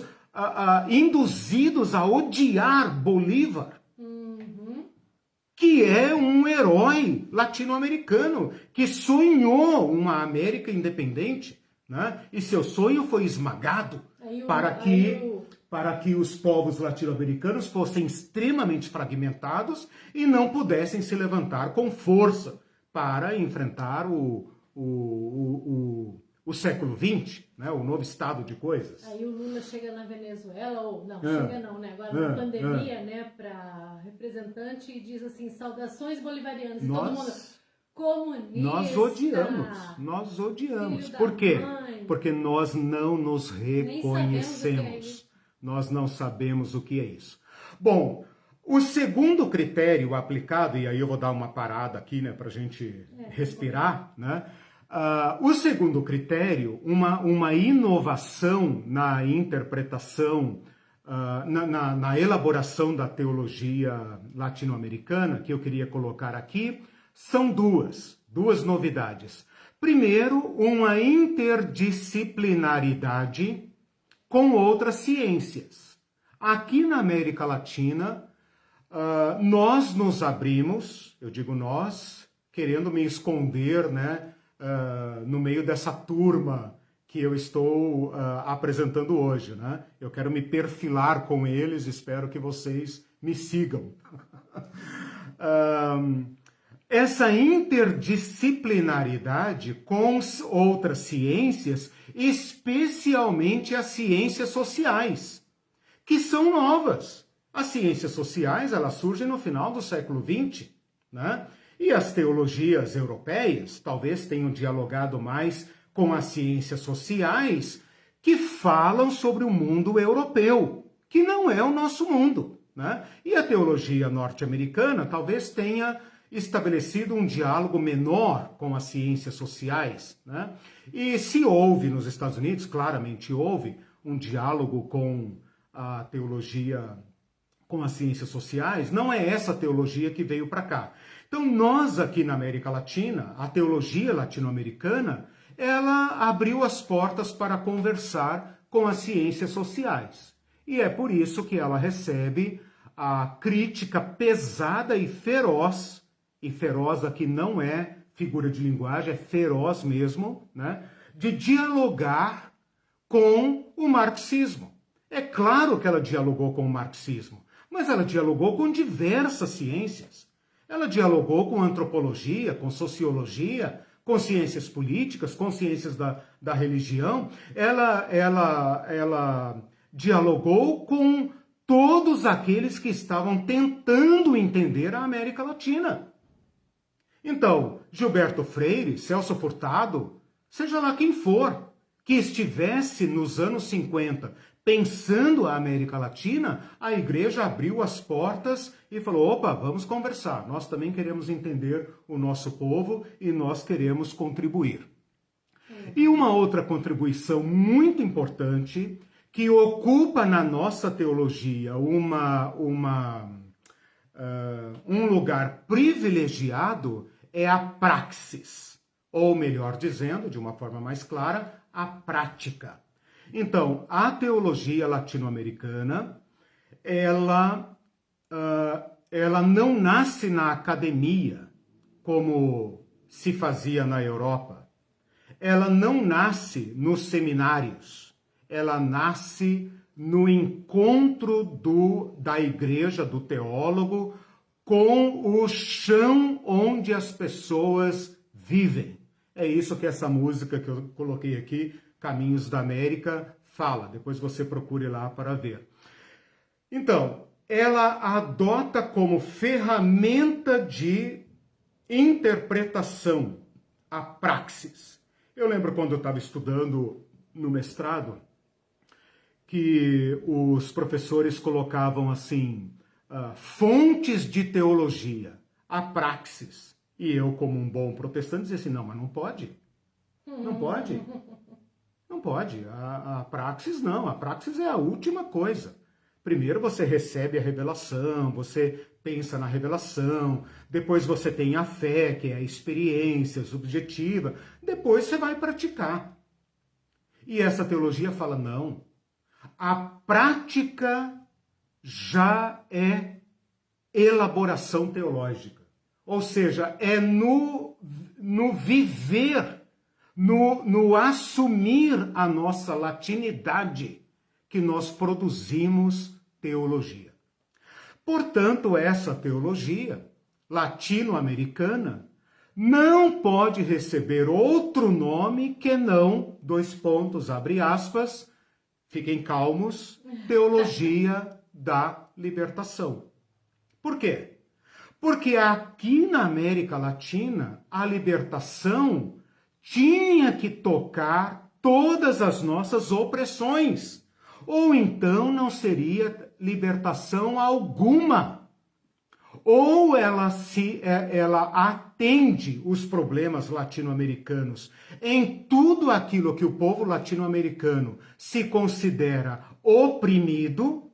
induzidos a odiar Bolívar, que é um herói latino-americano, que sonhou uma América independente, né? E seu sonho foi esmagado para que os povos latino-americanos fossem extremamente fragmentados e não pudessem se levantar com força para enfrentar o século XX, né? O novo estado de coisas. Aí o Lula chega na Venezuela, ou não, chega não, né? Agora na pandemia, né, para representante e diz assim, saudações bolivarianas. E todo mundo, comunista. Nós odiamos. Por quê? Porque nós não nos reconhecemos. Nós não sabemos o que é isso. Bom, o segundo critério aplicado, e aí eu vou dar uma parada aqui, né, para a gente respirar, né? O segundo critério, uma inovação na interpretação, na elaboração da teologia latino-americana, que eu queria colocar aqui, são duas novidades. Primeiro, uma interdisciplinaridade com outras ciências. Aqui na América Latina, nós nos abrimos, eu digo nós, querendo me esconder, né, no meio dessa turma que eu estou apresentando hoje, né? Eu quero me perfilar com eles, espero que vocês me sigam. Essa interdisciplinaridade com outras ciências, especialmente as ciências sociais, que são novas. As ciências sociais, elas surgem no final do século XX, né? E as teologias europeias talvez tenham dialogado mais com as ciências sociais que falam sobre o mundo europeu, que não é o nosso mundo, né? E a teologia norte-americana talvez tenha estabelecido um diálogo menor com as ciências sociais, né? E se houve nos Estados Unidos, claramente houve um diálogo com a teologia, com as ciências sociais, não é essa teologia que veio para cá. Então, nós aqui na América Latina, a teologia latino-americana, ela abriu as portas para conversar com as ciências sociais. E é por isso que ela recebe a crítica pesada e feroz aqui não é figura de linguagem, é feroz mesmo, né, de dialogar com o marxismo. É claro que ela dialogou com o marxismo, mas ela dialogou com diversas ciências. Ela dialogou com antropologia, com sociologia, com ciências políticas, com ciências da religião. Ela dialogou com todos aqueles que estavam tentando entender a América Latina. Então, Gilberto Freire, Celso Furtado, seja lá quem for, que estivesse nos anos 50 pensando a América Latina, a igreja abriu as portas e falou, opa, vamos conversar, nós também queremos entender o nosso povo e nós queremos contribuir. E uma outra contribuição muito importante, que ocupa na nossa teologia um lugar privilegiado, é a praxis, ou melhor dizendo, de uma forma mais clara, a prática. Então, a teologia latino-americana, ela não nasce na academia, como se fazia na Europa. Ela não nasce nos seminários. Ela nasce no encontro da igreja, do teólogo, com o chão onde as pessoas vivem. É isso que essa música que eu coloquei aqui, Caminhos da América, fala. Depois você procure lá para ver. Então, ela adota como ferramenta de interpretação a praxis. Eu lembro quando eu estava estudando no mestrado, que os professores colocavam assim, fontes de teologia, a praxis. E eu, como um bom protestante, dizia assim, não, mas não pode. Não pode. Não pode. A praxis não. A praxis é a última coisa. Primeiro você recebe a revelação, você pensa na revelação, depois você tem a fé, que é a experiência subjetiva, depois você vai praticar. E essa teologia fala, não, a prática já é elaboração teológica. Ou seja, é no viver, no assumir a nossa latinidade que nós produzimos teologia. Portanto, essa teologia latino-americana não pode receber outro nome que não, abre aspas, fiquem calmos, teologia da libertação. Por quê? Porque aqui na América Latina, a libertação tinha que tocar todas as nossas opressões, ou então não seria libertação alguma. Ou ela atende os problemas latino-americanos em tudo aquilo que o povo latino-americano se considera oprimido,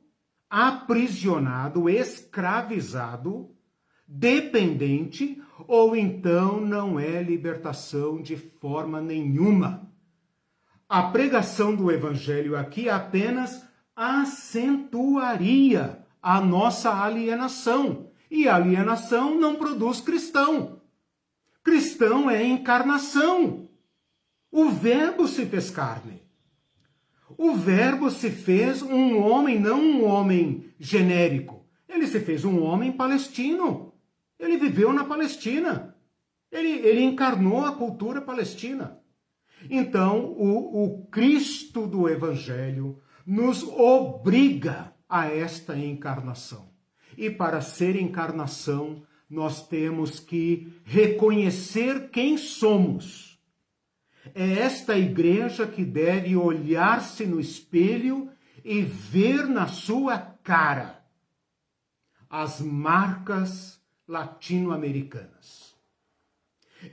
aprisionado, escravizado, dependente, ou então não é libertação de forma nenhuma. A pregação do evangelho aqui apenas acentuaria a nossa alienação. E alienação não produz cristão. Cristão é encarnação. O Verbo se fez carne. O Verbo se fez um homem, não um homem genérico. Ele se fez um homem palestino. Ele viveu na Palestina. Ele encarnou a cultura palestina. Então, o Cristo do Evangelho nos obriga a esta encarnação. E para ser encarnação, nós temos que reconhecer quem somos. É esta igreja que deve olhar-se no espelho e ver na sua cara as marcas latino-americanas.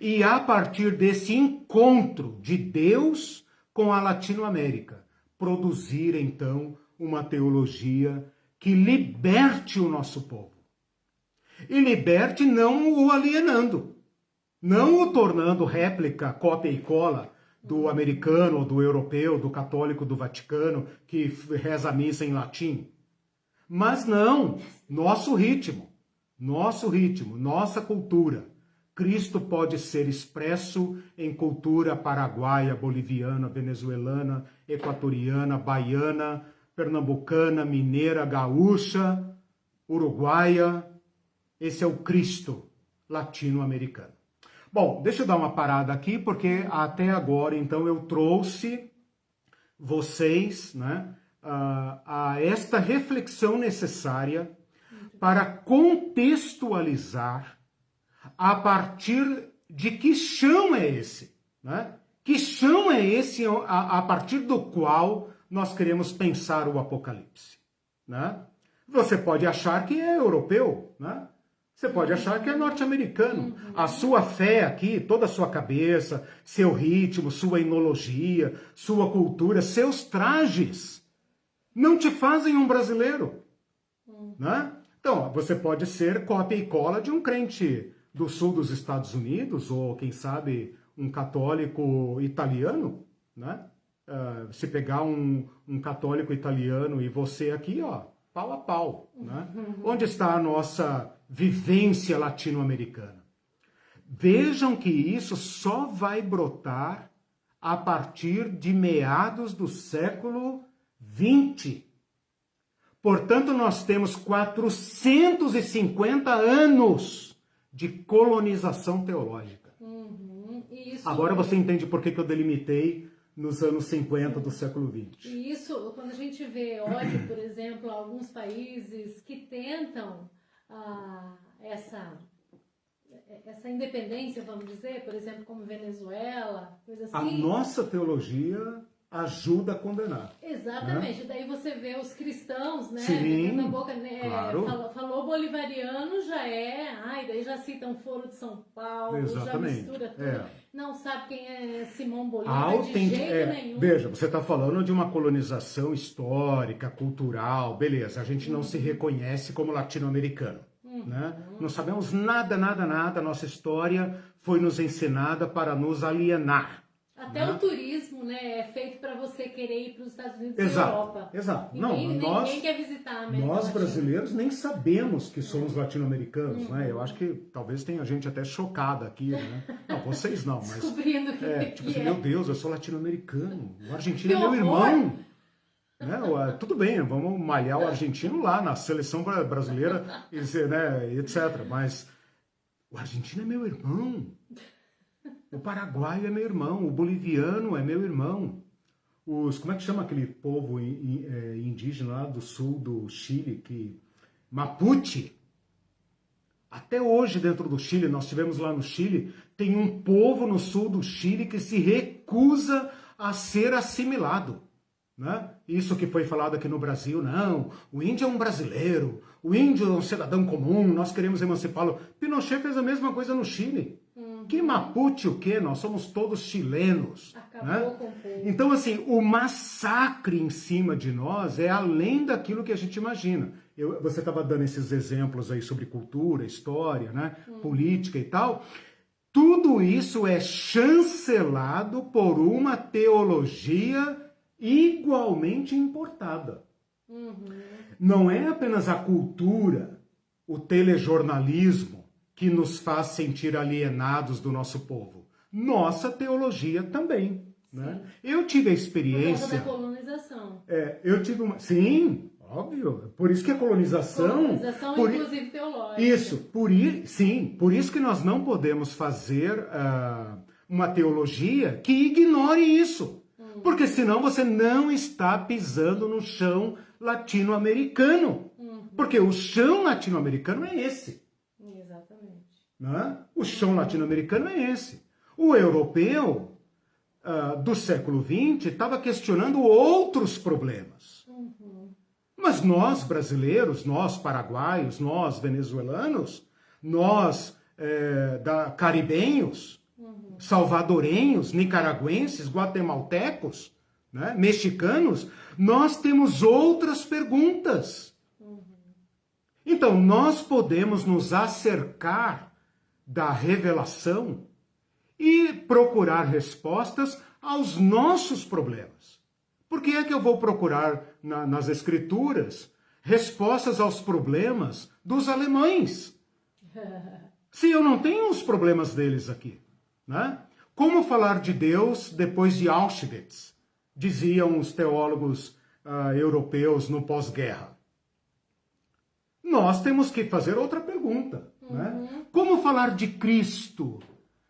E a partir desse encontro de Deus com a Latinoamérica, produzir então uma teologia que liberte o nosso povo. E liberte não o alienando, não o tornando réplica, cópia e cola do americano, do europeu, do católico do Vaticano, que reza a missa em latim. Mas não, nosso ritmo, nossa cultura. Cristo pode ser expresso em cultura paraguaia, boliviana, venezuelana, equatoriana, baiana, pernambucana, mineira, gaúcha, uruguaia. Esse é o Cristo latino-americano. Bom, deixa eu dar uma parada aqui, porque até agora, então, eu trouxe vocês, né, a esta reflexão necessária para contextualizar a partir de que chão é esse, né? Que chão é esse a partir do qual nós queremos pensar o Apocalipse, né? Você pode achar que é europeu, né? Você pode achar que é norte-americano. A sua fé aqui, toda a sua cabeça, seu ritmo, sua enologia, sua cultura, seus trajes, não te fazem um brasileiro, né? Então, você pode ser cópia e cola de um crente do sul dos Estados Unidos, ou quem sabe um católico italiano, né? Se pegar um católico italiano e você aqui, ó, pau a pau, né? Onde está a nossa vivência latino-americana? Vejam que isso só vai brotar a partir de meados do século XX. Portanto, nós temos 450 anos de colonização teológica. E isso... Agora você entende por que eu delimitei nos anos 50 do século XX. E isso, quando a gente vê, olha, por exemplo, alguns países que tentam essa independência, vamos dizer, por exemplo, como Venezuela, coisa assim. A nossa teologia ajuda a condenar. Exatamente. Né? Daí você vê os cristãos, né? Sim, na boca, né? Claro. Falou bolivariano, já é... Ai, daí já citam Foro de São Paulo, Exatamente. já mistura tudo. Não sabe quem é Simão Bolívar de jeito nenhum. Veja, você está falando de uma colonização histórica, cultural, beleza. A gente não se reconhece como latino-americano. Né? Não sabemos nada. Nossa história foi nos ensinada para nos alienar. Até o turismo, né, é feito para você querer ir para os Estados Unidos e Europa. Exato. Ninguém quer visitar a América Nós Latina. Brasileiros nem sabemos que somos latino-americanos, né? Eu acho que talvez tenha gente até chocada aqui, né? Não, vocês não, mas... Descobrindo que tipo assim, meu Deus, eu sou latino-americano. O argentino Que é meu horror! irmão. Né? Tudo bem, vamos malhar o argentino lá na seleção brasileira, né, etc. Mas o argentino é meu irmão. O paraguaio é meu irmão, o boliviano é meu irmão. Como é que chama aquele povo indígena lá do sul do Chile, Mapuche? Até hoje dentro do Chile, nós tivemos lá no Chile, tem um povo no sul do Chile que se recusa a ser assimilado. Né? Isso que foi falado aqui no Brasil, não, o índio é um brasileiro, o índio é um cidadão comum, nós queremos emancipá-lo. Pinochet fez a mesma coisa no Chile. Que Mapuche o quê? Nós somos todos chilenos. Acabou com o povo. Então, assim, o massacre em cima de nós é além daquilo que a gente imagina. Você estava dando esses exemplos aí sobre cultura, história, né? Política e tal. Tudo isso é chancelado por uma teologia igualmente importada. Não é apenas a cultura, o telejornalismo, que nos faz sentir alienados do nosso povo. Nossa teologia também. Né? Eu tive a experiência... Por causa da colonização. Sim, óbvio. Por isso que a colonização... Inclusive teológica. Isso, por isso que nós não podemos fazer uma teologia que ignore isso. Porque senão você não está pisando no chão latino-americano. Porque o chão latino-americano é esse. Exatamente. Né? O chão latino-americano é esse. O europeu do século XX estava questionando outros problemas. Mas nós brasileiros, nós paraguaios, nós venezuelanos, nós caribenhos, salvadorenhos, nicaragüenses, guatemaltecos, né, mexicanos, nós temos outras perguntas. Então, nós podemos nos acercar da revelação e procurar respostas aos nossos problemas. Por que é que eu vou procurar nas Escrituras respostas aos problemas dos alemães? Se eu não tenho os problemas deles aqui. Né? Como falar de Deus depois de Auschwitz? Diziam os teólogos europeus no pós-guerra. Nós temos que fazer outra pergunta. Né? Como falar de Cristo?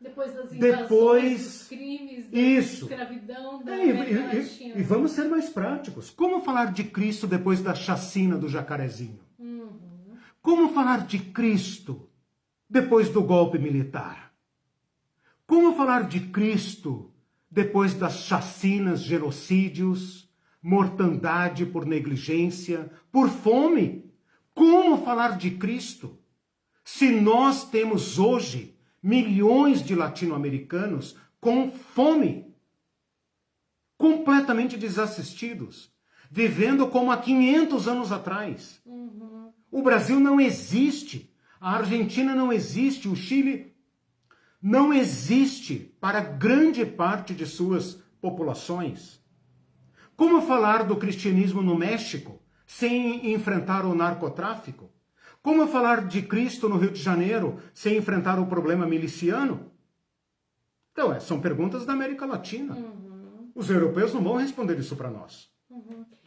Depois das invasões, dos crimes, da escravidão da América Latina. E vamos ser mais práticos. Como falar de Cristo depois da chacina do Jacarezinho? Como falar de Cristo depois do golpe militar? Como falar de Cristo depois das chacinas, genocídios, mortandade por negligência, por fome? Como falar de Cristo se nós temos hoje milhões de latino-americanos com fome, completamente desassistidos, vivendo como há 500 anos atrás? O Brasil não existe, a Argentina não existe, o Chile não existe para grande parte de suas populações. Como falar do cristianismo no México sem enfrentar o narcotráfico? Como falar de Cristo no Rio de Janeiro sem enfrentar o problema miliciano? Então, são perguntas da América Latina. Os europeus não vão responder isso para nós.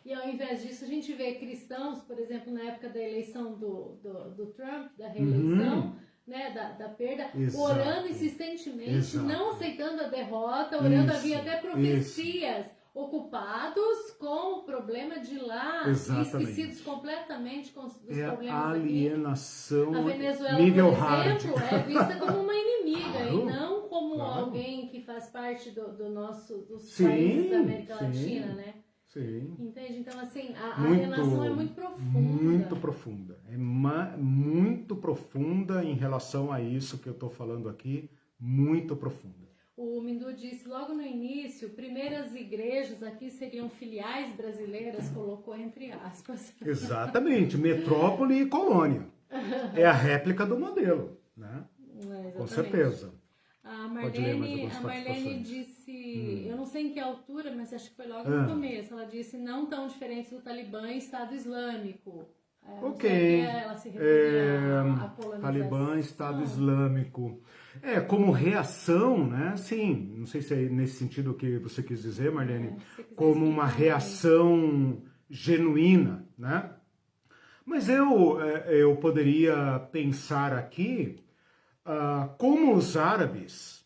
E ao invés disso, a gente vê cristãos, por exemplo, na época da eleição do Trump, da reeleição, né, da perda, Exato. orando insistentemente, Exato. não aceitando a derrota, orando, Isso, havia até profecias ocupados com o problema de lá, Exatamente. e esquecidos completamente com os problemas aqui. Alienação A Venezuela, nível por hard. exemplo, é vista como uma inimiga, Claro, e não como claro. alguém que faz parte dos Sim, países da América sim. Latina, né? Sim. Entende? Então, assim, a alienação é muito profunda. Muito profunda. É muito profunda em relação a isso que eu estou falando aqui. Muito profunda. O Mindu disse logo no início, primeiras igrejas aqui seriam filiais brasileiras, colocou entre aspas. Exatamente. Metrópole e colônia. É a réplica do modelo, né? Com certeza. A Pode ler mais Marlene, algumas a Marlene participações. disse, eu não sei em que altura, mas acho que foi logo no começo, ela disse, não tão diferentes do Talibã e Estado Islâmico. Ok. Ela se referia à colonização. Talibã, Estado Islâmico. Como reação, né? Sim, não sei se é nesse sentido que você quis dizer, Marlene, como uma reação genuína, né? Mas eu poderia pensar aqui como os árabes,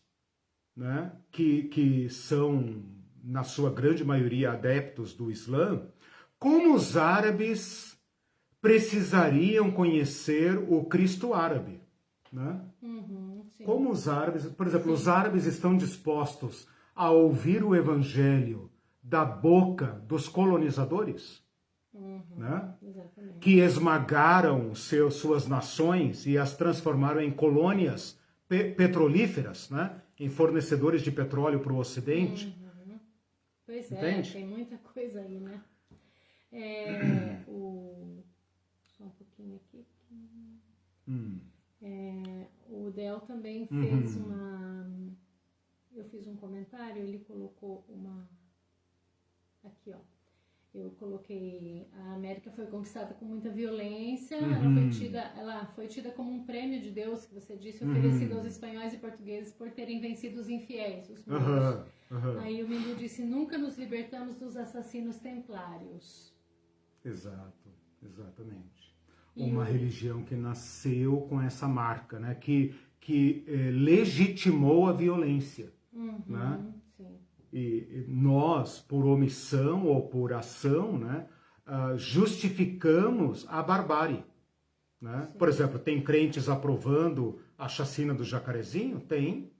né, que são, na sua grande maioria, adeptos do Islã, como os árabes precisariam conhecer o Cristo árabe, né? Como os árabes, por exemplo, os árabes estão dispostos a ouvir o evangelho da boca dos colonizadores, né? Que esmagaram suas nações e as transformaram em colônias petrolíferas, né? Em fornecedores de petróleo para o Ocidente. Pois Entende? Tem muita coisa aí, né? Só um pouquinho aqui. O Del também fez eu fiz um comentário, ele colocou aqui, ó. Eu coloquei, a América foi conquistada com muita violência, ela foi tida como um prêmio de Deus, que você disse, oferecido aos espanhóis e portugueses por terem vencido os infiéis, os muros. Aí o Mindu disse, nunca nos libertamos dos assassinos templários. Exato, exatamente. Uma religião que nasceu com essa marca, né? Que legitimou a violência, né? Sim. E nós, por omissão ou por ação, né, justificamos a barbárie, né? Por exemplo, tem crentes aprovando a chacina do Jacarezinho? Tem,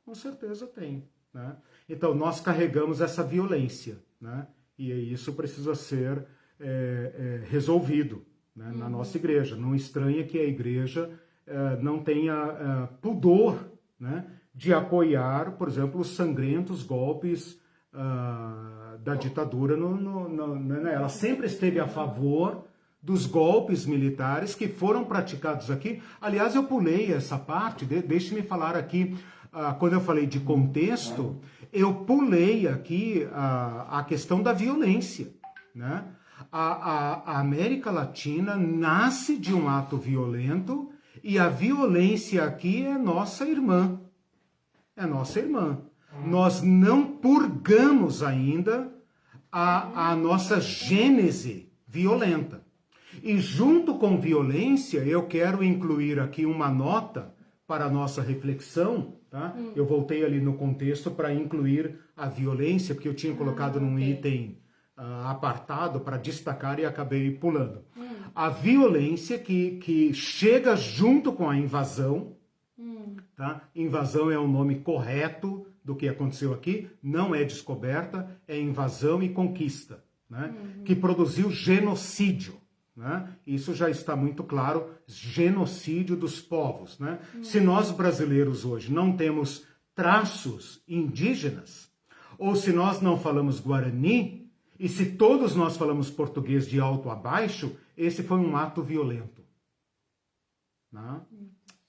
com certeza tem, né? Então, nós carregamos essa violência, né? E isso precisa ser resolvido, né, na nossa igreja. Não estranha que a igreja não tenha pudor, né, de apoiar, por exemplo, os sangrentos golpes da ditadura. Ela sempre esteve a favor dos golpes militares que foram praticados aqui. Aliás, eu pulei essa parte, deixe-me falar aqui, quando eu falei de contexto, eu pulei aqui a questão da violência, né? A América Latina nasce de um ato violento e a violência aqui é nossa irmã. É nossa irmã. Nós não purgamos ainda a nossa gênese violenta. E junto com violência, eu quero incluir aqui uma nota para a nossa reflexão, tá? Eu voltei ali no contexto para incluir a violência, porque eu tinha colocado num item apartado para destacar e acabei pulando. A violência que chega junto com a invasão, tá? Invasão é o nome correto do que aconteceu aqui, não é descoberta, é invasão e conquista, né? Que produziu genocídio, né? Isso já está muito claro, genocídio dos povos, né? Se nós brasileiros hoje não temos traços indígenas, ou se nós não falamos Guarani, e se todos nós falamos português de alto a baixo, esse foi um ato violento, né?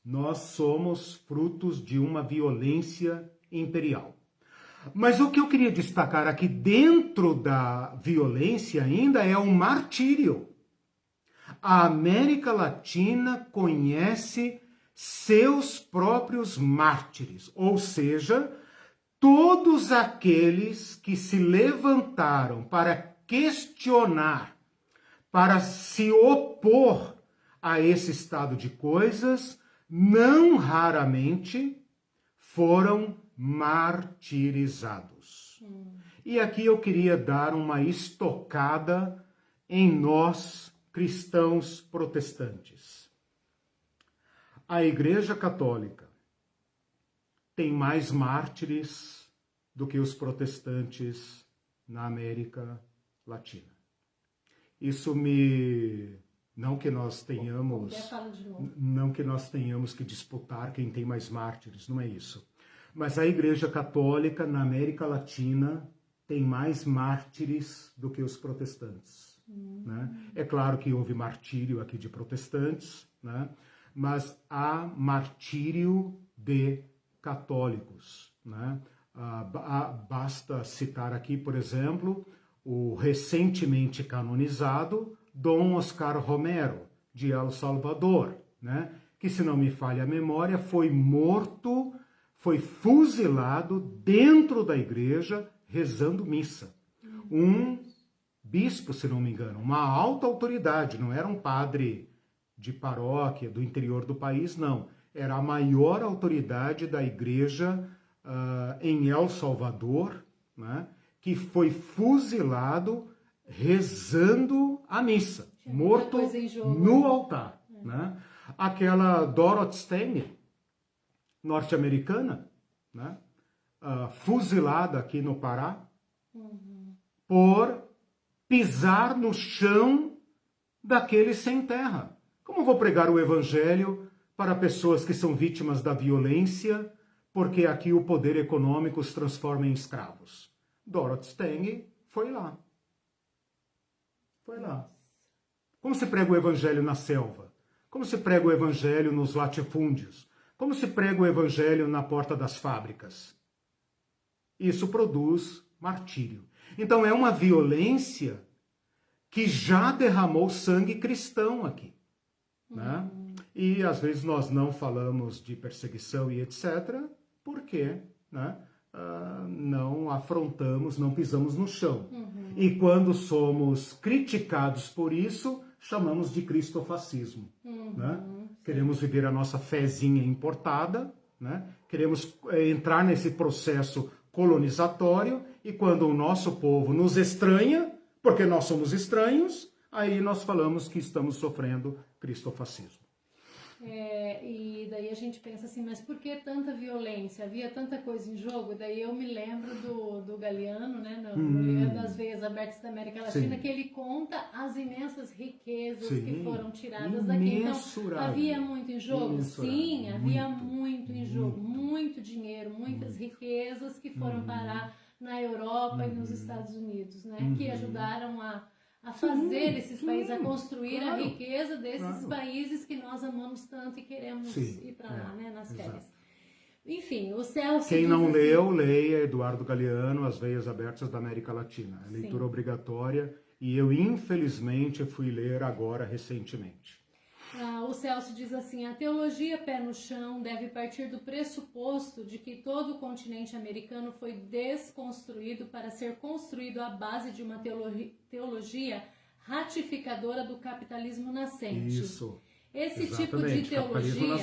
Nós somos frutos de uma violência imperial. Mas o que eu queria destacar aqui dentro da violência ainda é o martírio. A América Latina conhece seus próprios mártires, ou seja, todos aqueles que se levantaram para questionar, para se opor a esse estado de coisas, não raramente foram martirizados. E aqui eu queria dar uma estocada em nós, cristãos protestantes. A Igreja Católica tem mais mártires do que os protestantes na América Latina. Isso não que nós tenhamos que disputar quem tem mais mártires, não é isso. Mas a Igreja Católica na América Latina tem mais mártires do que os protestantes. Né? É claro que houve martírio aqui de protestantes, né? Mas há martírio de católicos. Né? Basta citar aqui, por exemplo, o recentemente canonizado Dom Oscar Romero, de El Salvador, né? Que, se não me falha a memória, foi morto, foi fuzilado dentro da igreja, rezando missa. Um bispo, se não me engano, uma alta autoridade, não era um padre de paróquia do interior do país, não. Era a maior autoridade da igreja em El Salvador, né? Que foi fuzilado rezando a missa, morto no altar. Né? Aquela Dorothy Steiner, norte-americana, né? Fuzilada aqui no Pará, por pisar no chão daqueles sem terra. Como vou pregar o evangelho para pessoas que são vítimas da violência, porque aqui o poder econômico os transforma em escravos? Dorothy Steiner foi lá. Foi lá. Como se prega o evangelho na selva? Como se prega o evangelho nos latifúndios? Como se prega o evangelho na porta das fábricas? Isso produz martírio. Então é uma violência que já derramou sangue cristão aqui. Né? E às vezes nós não falamos de perseguição e etc. Porque, né, não afrontamos, não pisamos no chão. E quando somos criticados por isso, chamamos de cristofascismo. Né? Queremos viver a nossa fezinha importada, né? Queremos entrar nesse processo colonizatório, e quando o nosso povo nos estranha, porque nós somos estranhos, aí nós falamos que estamos sofrendo cristofascismo. E daí a gente pensa assim, mas por que tanta violência? Havia tanta coisa em jogo? Daí eu me lembro do Galeano, né, no livro das Veias Abertas da América Latina, que ele conta as imensas riquezas que foram tiradas daqui. Então, havia muito em jogo? Sim, havia muito em jogo. Muito dinheiro, muitas riquezas que foram parar na Europa e nos Estados Unidos, né, que ajudaram a fazer esses países, a construir a riqueza desses países que nós amamos tanto e queremos ir para lá, né, nas férias. Enfim, o Celso... Quem não leu, leia Eduardo Galeano, As Veias Abertas da América Latina. É leitura obrigatória, e eu, infelizmente, fui ler agora, recentemente. O Celso diz assim: a teologia pé no chão deve partir do pressuposto de que todo o continente americano foi desconstruído para ser construído à base de uma teologia ratificadora do capitalismo nascente. Isso. Esse tipo de teologia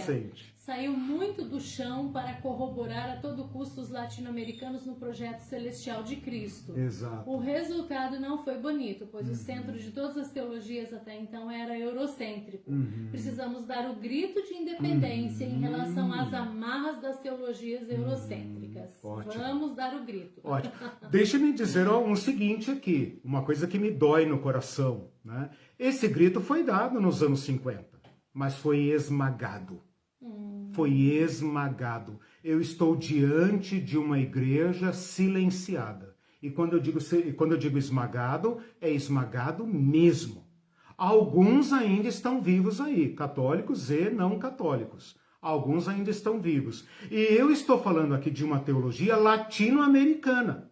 saiu muito do chão para corroborar a todo custo os latino-americanos no projeto celestial de Cristo. Exato. O resultado não foi bonito, pois o centro de todas as teologias até então era eurocêntrico. Precisamos dar o grito de independência em relação às amarras das teologias eurocêntricas. Ótimo. Vamos dar o grito. Ótimo. Deixa-me dizer um seguinte aqui, uma coisa que me dói no coração. Né? Esse grito foi dado nos anos 50. Mas foi esmagado. Foi esmagado. Eu estou diante de uma igreja silenciada. E quando eu digo esmagado, é esmagado mesmo. Alguns ainda estão vivos aí, católicos e não católicos. Alguns ainda estão vivos. E eu estou falando aqui de uma teologia latino-americana.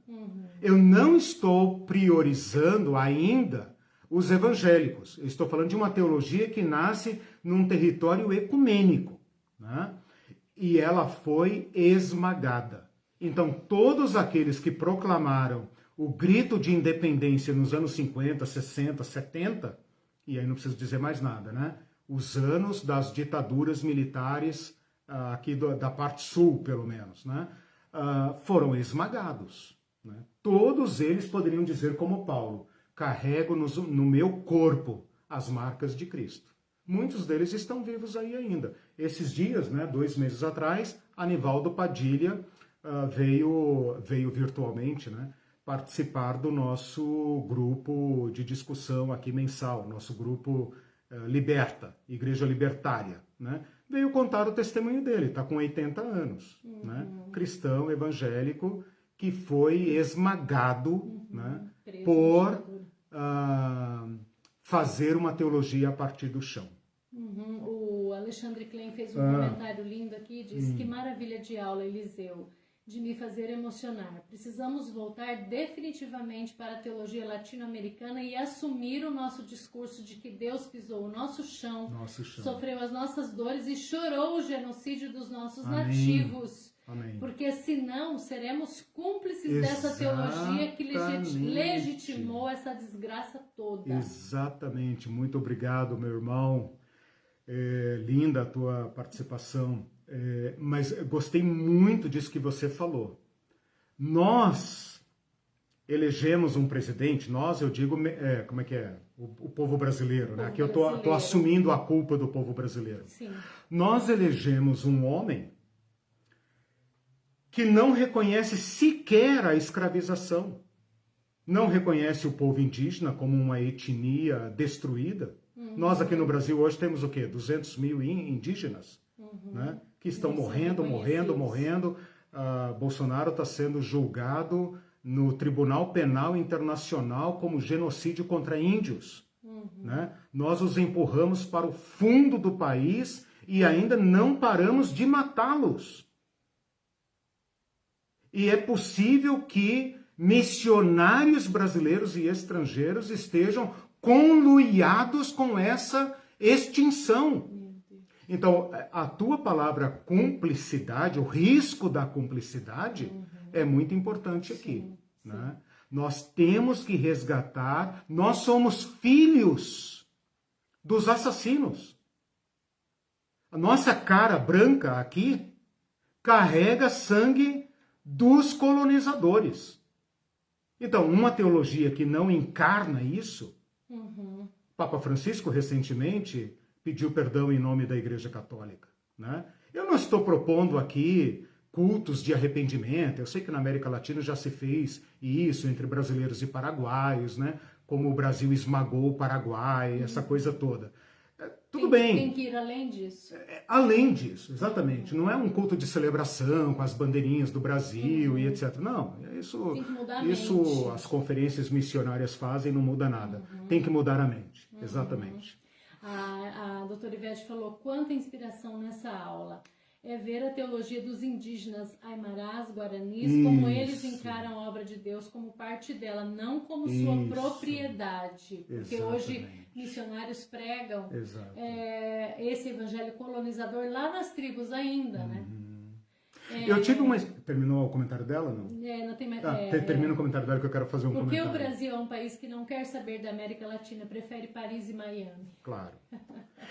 Eu não estou priorizando ainda os evangélicos. Eu estou falando de uma teologia que nasce num território ecumênico, né? E ela foi esmagada. Então, todos aqueles que proclamaram o grito de independência nos anos 50, 60, 70, e aí não preciso dizer mais nada, né? os anos das ditaduras militares aqui da parte sul, pelo menos, né? Foram esmagados. Né? Todos eles poderiam dizer como Paulo, carrego no meu corpo as marcas de Cristo. Muitos deles estão vivos aí ainda. Esses dias, né, 2 meses atrás, Anivaldo Padilha veio virtualmente, né, participar do nosso grupo de discussão aqui mensal, nosso grupo Liberta, Igreja Libertária, né? Veio contar o testemunho dele, está com 80 anos, né? Cristão, evangélico, que foi esmagado, né, por fazer uma teologia a partir do chão. O Alexandre Klein fez um comentário lindo aqui, diz que maravilha de aula, Eliseu, de me fazer emocionar. Precisamos voltar definitivamente para a teologia latino-americana e assumir o nosso discurso de que Deus pisou o nosso chão, sofreu as nossas dores e chorou o genocídio dos nossos nativos. Amém. Porque senão seremos cúmplices dessa teologia que legitimou essa desgraça toda. Exatamente. Muito obrigado, meu irmão. Linda a tua participação. Mas gostei muito disso que você falou. Nós elegemos um presidente, eu digo, como é que é? O povo brasileiro, né? Aqui eu tô assumindo a culpa do povo brasileiro. Sim. Nós elegemos um homem que não reconhece sequer a escravização, não reconhece o povo indígena como uma etnia destruída. Nós aqui no Brasil hoje temos o quê? 200 mil indígenas, né? Que estão morrendo. Bolsonaro está sendo julgado no Tribunal Penal Internacional como genocídio contra índios. Né? Nós os empurramos para o fundo do país e ainda não paramos de matá-los. E é possível que missionários brasileiros e estrangeiros estejam conluiados com essa extinção. Então, a tua palavra cumplicidade, o risco da cumplicidade, é muito importante aqui. Né? Nós temos que resgatar, nós somos filhos dos assassinos. A nossa cara branca aqui carrega sangue dos colonizadores. Então, uma teologia que não encarna isso, Papa Francisco recentemente pediu perdão em nome da Igreja Católica. Né? Eu não estou propondo aqui cultos de arrependimento, eu sei que na América Latina já se fez isso entre brasileiros e paraguaios, né? Como o Brasil esmagou o Paraguai, essa coisa toda. Tudo bem. Tem que ir além disso. Além disso, exatamente. Não é um culto de celebração com as bandeirinhas do Brasil e etc. Não, isso, tem que mudar a isso mente. as conferências missionárias fazem, não muda nada. Tem que mudar a mente, exatamente. A doutora Ivete falou, quanta inspiração nessa aula. É ver a teologia dos indígenas aimarás, guaranis, como eles encaram a obra de Deus como parte dela, não como sua propriedade. Porque hoje missionários pregam esse evangelho colonizador lá nas tribos ainda, né? Eu tive uma... Terminou o comentário dela, não? Não tem mais... Termina o comentário dela que eu quero fazer um Porque comentário. o Brasil é um país que não quer saber da América Latina, prefere Paris e Miami. Claro.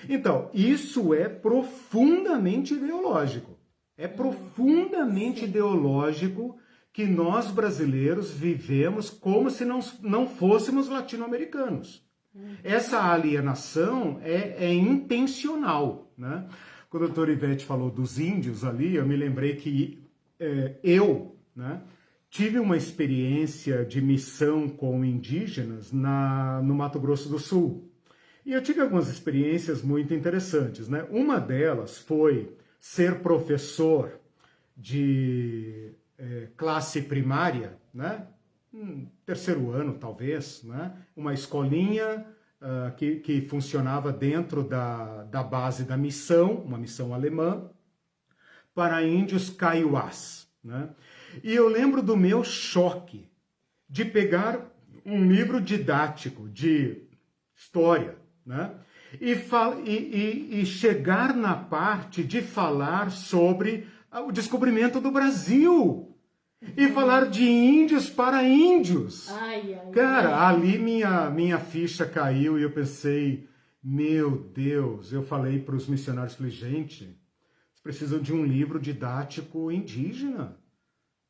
Então, isso é profundamente ideológico. É profundamente ideológico que nós brasileiros vivemos como se não fôssemos latino-americanos. Essa alienação é intencional, né? Quando a doutora Ivete falou dos índios ali, eu me lembrei que né, tive uma experiência de missão com indígenas no Mato Grosso do Sul. E eu tive algumas experiências muito interessantes, né? Uma delas foi ser professor de classe primária, né? 3º ano, talvez, né? Uma escolinha que funcionava dentro da base da missão, uma missão alemã, para índios caiuás, né? E eu lembro do meu choque de pegar um livro didático de história, né? E chegar na parte de falar sobre o descobrimento do Brasil. E falar de índios para índios. Cara, ali minha ficha caiu e eu pensei, Meu Deus, eu falei para os missionários, falei, gente, vocês precisam de um livro didático indígena.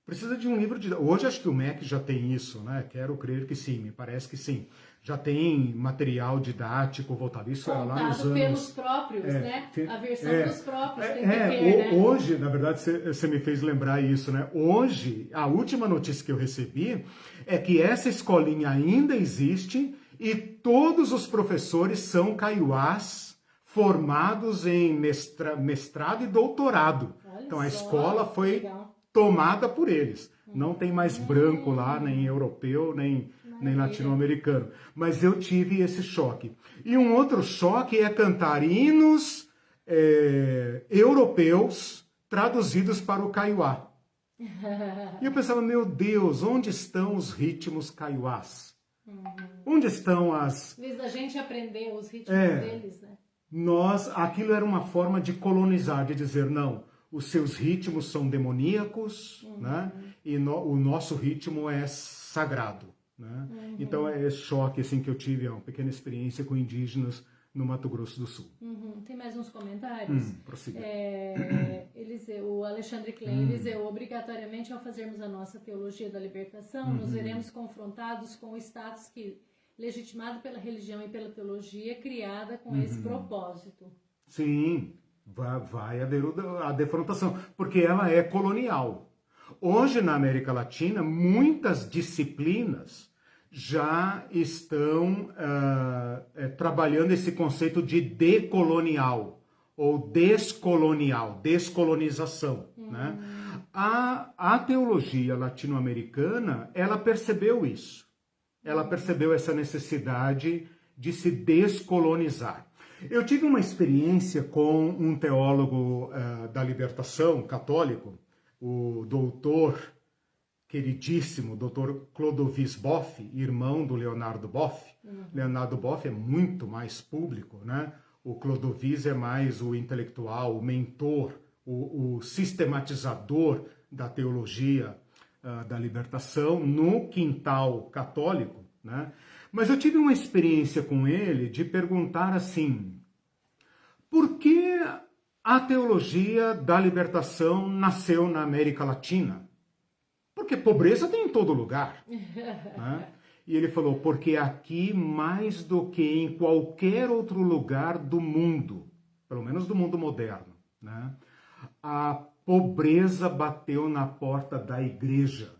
Precisa de um livro de... Hoje acho que o MEC já tem isso, né? Quero crer que sim, me parece que sim. Já tem material didático voltado. Isso contado lá nos anos... pelos próprios, né? A versão dos próprios tem que ter, né? Hoje, na verdade, você me fez lembrar isso, né? Hoje, a última notícia que eu recebi é que essa escolinha ainda existe e todos os professores são caiuás formados em mestrado e doutorado. Olha então, a só, escola foi... legal. tomada por eles. Não tem mais branco lá, nem europeu, nem latino-americano. Mas eu tive esse choque. E um outro choque é cantar hinos europeus traduzidos para o caiuá. E eu pensava, meu Deus, onde estão os ritmos caiuás? Onde estão as... Em vez da gente aprender os ritmos deles, né? Aquilo era uma forma de colonizar, de dizer, não, os seus ritmos são demoníacos, né? E o nosso ritmo é sagrado, né? Então é esse choque assim, que eu tive, uma pequena experiência com indígenas no Mato Grosso do Sul. Tem mais uns comentários? Prossiga. O Alexandre Klein, Eliseu, obrigatoriamente ao fazermos a nossa teologia da libertação, nos veremos confrontados com o status que, legitimado pela religião e pela teologia, criada com esse propósito. Sim, vai haver a defrontação, porque ela é colonial. Hoje, na América Latina, muitas disciplinas já estão trabalhando esse conceito de decolonial ou descolonial, descolonização. Né? A teologia latino-americana, ela percebeu isso. Ela percebeu essa necessidade de se descolonizar. Eu tive uma experiência com um teólogo da libertação católico, o doutor queridíssimo, doutor Clodovis Boff, irmão do Leonardo Boff. Leonardo Boff é muito mais público, né? O Clodovis é mais o intelectual, o mentor, o sistematizador da teologia da libertação no quintal católico, né? Mas eu tive uma experiência com ele de perguntar assim, por que a teologia da libertação nasceu na América Latina? Porque pobreza tem em todo lugar. Né? E ele falou, porque aqui mais do que em qualquer outro lugar do mundo, pelo menos do mundo moderno, né? A pobreza bateu na porta da igreja.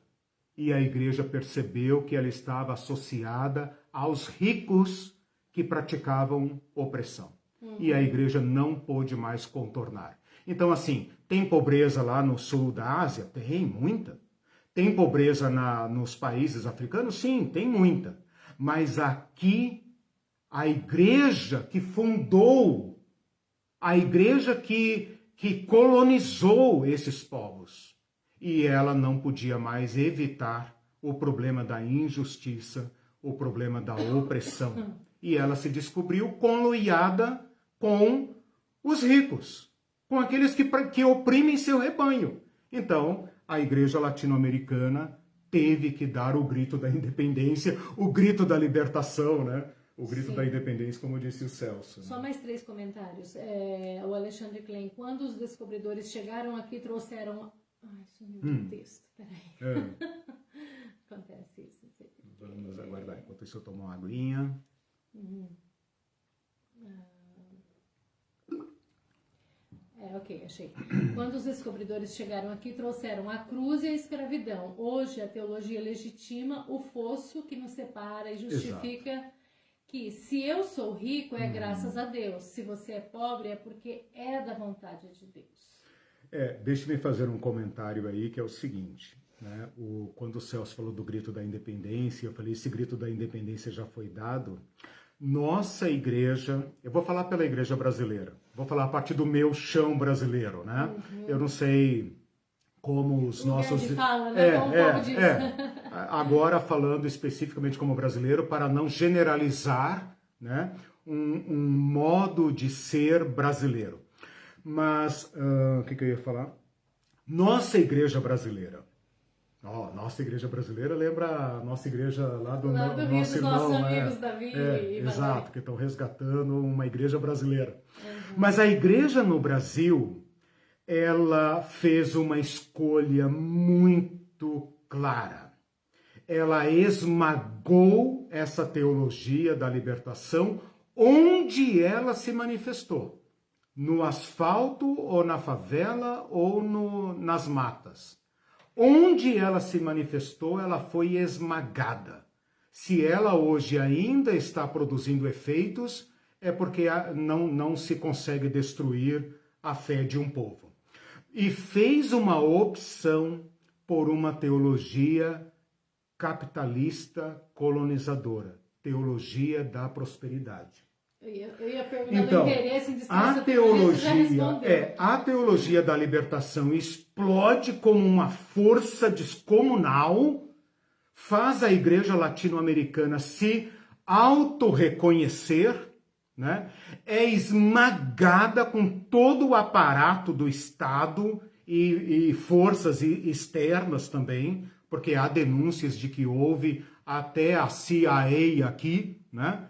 E a igreja percebeu que ela estava associada aos ricos que praticavam opressão. E a igreja não pôde mais contornar. Então, assim, tem pobreza lá no sul da Ásia? Tem, muita. Tem pobreza nos países africanos? Sim, tem muita. Mas aqui, a igreja que fundou, a igreja que colonizou esses povos, e ela não podia mais evitar o problema da injustiça, o problema da opressão. E ela se descobriu conluiada com os ricos, com aqueles que oprimem seu rebanho. Então, a igreja latino-americana teve que dar o grito da independência, o grito da libertação, né? O grito da independência, como disse o Celso. Só mais 3 comentários. O Alexandre Klein, quando os descobridores chegaram aqui, trouxeram... Ai, sumiu o texto, peraí. Acontece isso. Vamos aguardar. Enquanto isso eu tomo uma aguinha. Ok, achei. Quando os descobridores chegaram aqui, trouxeram a cruz e a escravidão. Hoje, a teologia legitima o fosso que nos separa e justifica... Exato. Que se eu sou rico é graças a Deus, se você é pobre é porque é da vontade de Deus. Deixe-me fazer um comentário aí que é o seguinte, né? Quando o Celso falou do grito da independência, eu falei, esse grito da independência já foi dado. Nossa igreja, eu vou falar pela igreja brasileira, vou falar a partir do meu chão brasileiro, né? Eu não sei como os nossos... Fala, né? Um pouco disso. Agora falando especificamente como brasileiro, para não generalizar, né, um modo de ser brasileiro. Mas, o que eu ia falar? Nossa igreja brasileira, Ó, nossa igreja brasileira lembra a nossa igreja lá do, Lá do Rio, nosso dos irmão, nossos né? amigos Davi e Exato, Valéria. que estão resgatando uma igreja brasileira. Uhum. Mas a igreja no Brasil, ela fez uma escolha muito clara. Ela esmagou essa teologia da libertação onde ela se manifestou. No asfalto, ou na favela, ou nas matas. Onde ela se manifestou, ela foi esmagada. Se ela hoje ainda está produzindo efeitos, é porque não se consegue destruir a fé de um povo. E fez uma opção por uma teologia capitalista colonizadora, teologia da prosperidade. Eu ia perguntar Então, do interesse em destruir essa teologia, você já respondeu. a teologia da libertação explode como uma força descomunal, faz a igreja latino-americana se autorreconhecer, né? É esmagada com todo o aparato do Estado e forças externas também, porque há denúncias de que houve até a CIA aqui, né?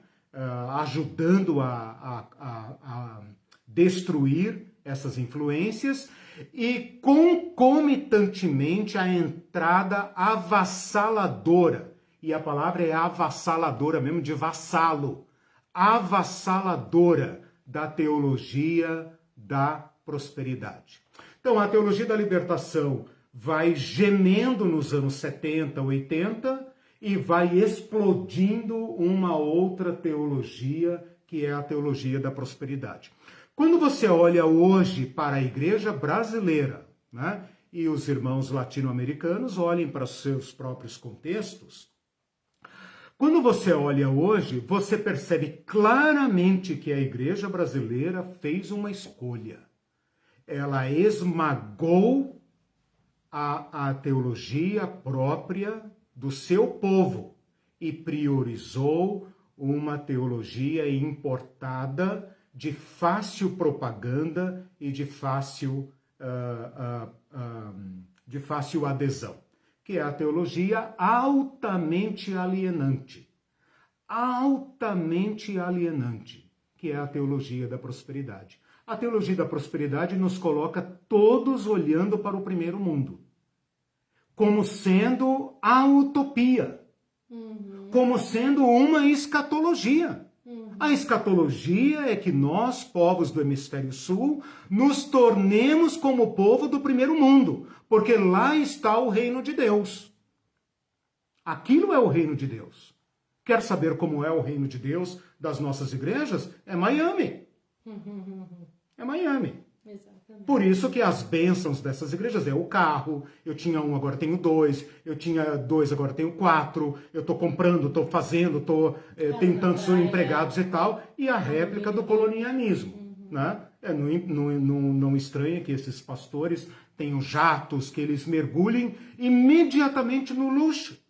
Ajudando a destruir essas influências e concomitantemente a entrada avassaladora, e a palavra é avassaladora mesmo, de vassalo, avassaladora da teologia da prosperidade. Então, a teologia da libertação vai gemendo nos anos 70, 80 e vai explodindo uma outra teologia, que é a teologia da prosperidade. Quando você olha hoje para a igreja brasileira, né, e os irmãos latino-americanos olhem para seus próprios contextos, quando você olha hoje, você percebe claramente que a igreja brasileira fez uma escolha. Ela esmagou a teologia própria do seu povo e priorizou uma teologia importada de fácil propaganda e de fácil adesão, que é a teologia altamente alienante, que é a teologia da prosperidade. A teologia da prosperidade nos coloca todos olhando para o primeiro mundo, como sendo a utopia, como sendo uma escatologia. A escatologia é que nós, povos do hemisfério sul, nos tornemos como o povo do primeiro mundo, porque lá está o reino de Deus. Aquilo é o reino de Deus. Quer saber como é o reino de Deus das nossas igrejas? É Miami. É Miami. Exatamente. Por isso que as bênçãos dessas igrejas é o carro, eu tinha um, agora tenho dois, eu tinha dois, agora tenho quatro, eu estou comprando, estou fazendo, tenho tantos empregados e tal, e a réplica do colonialismo. Né? Não estranha que esses pastores tenham jatos, que eles mergulhem imediatamente no luxo.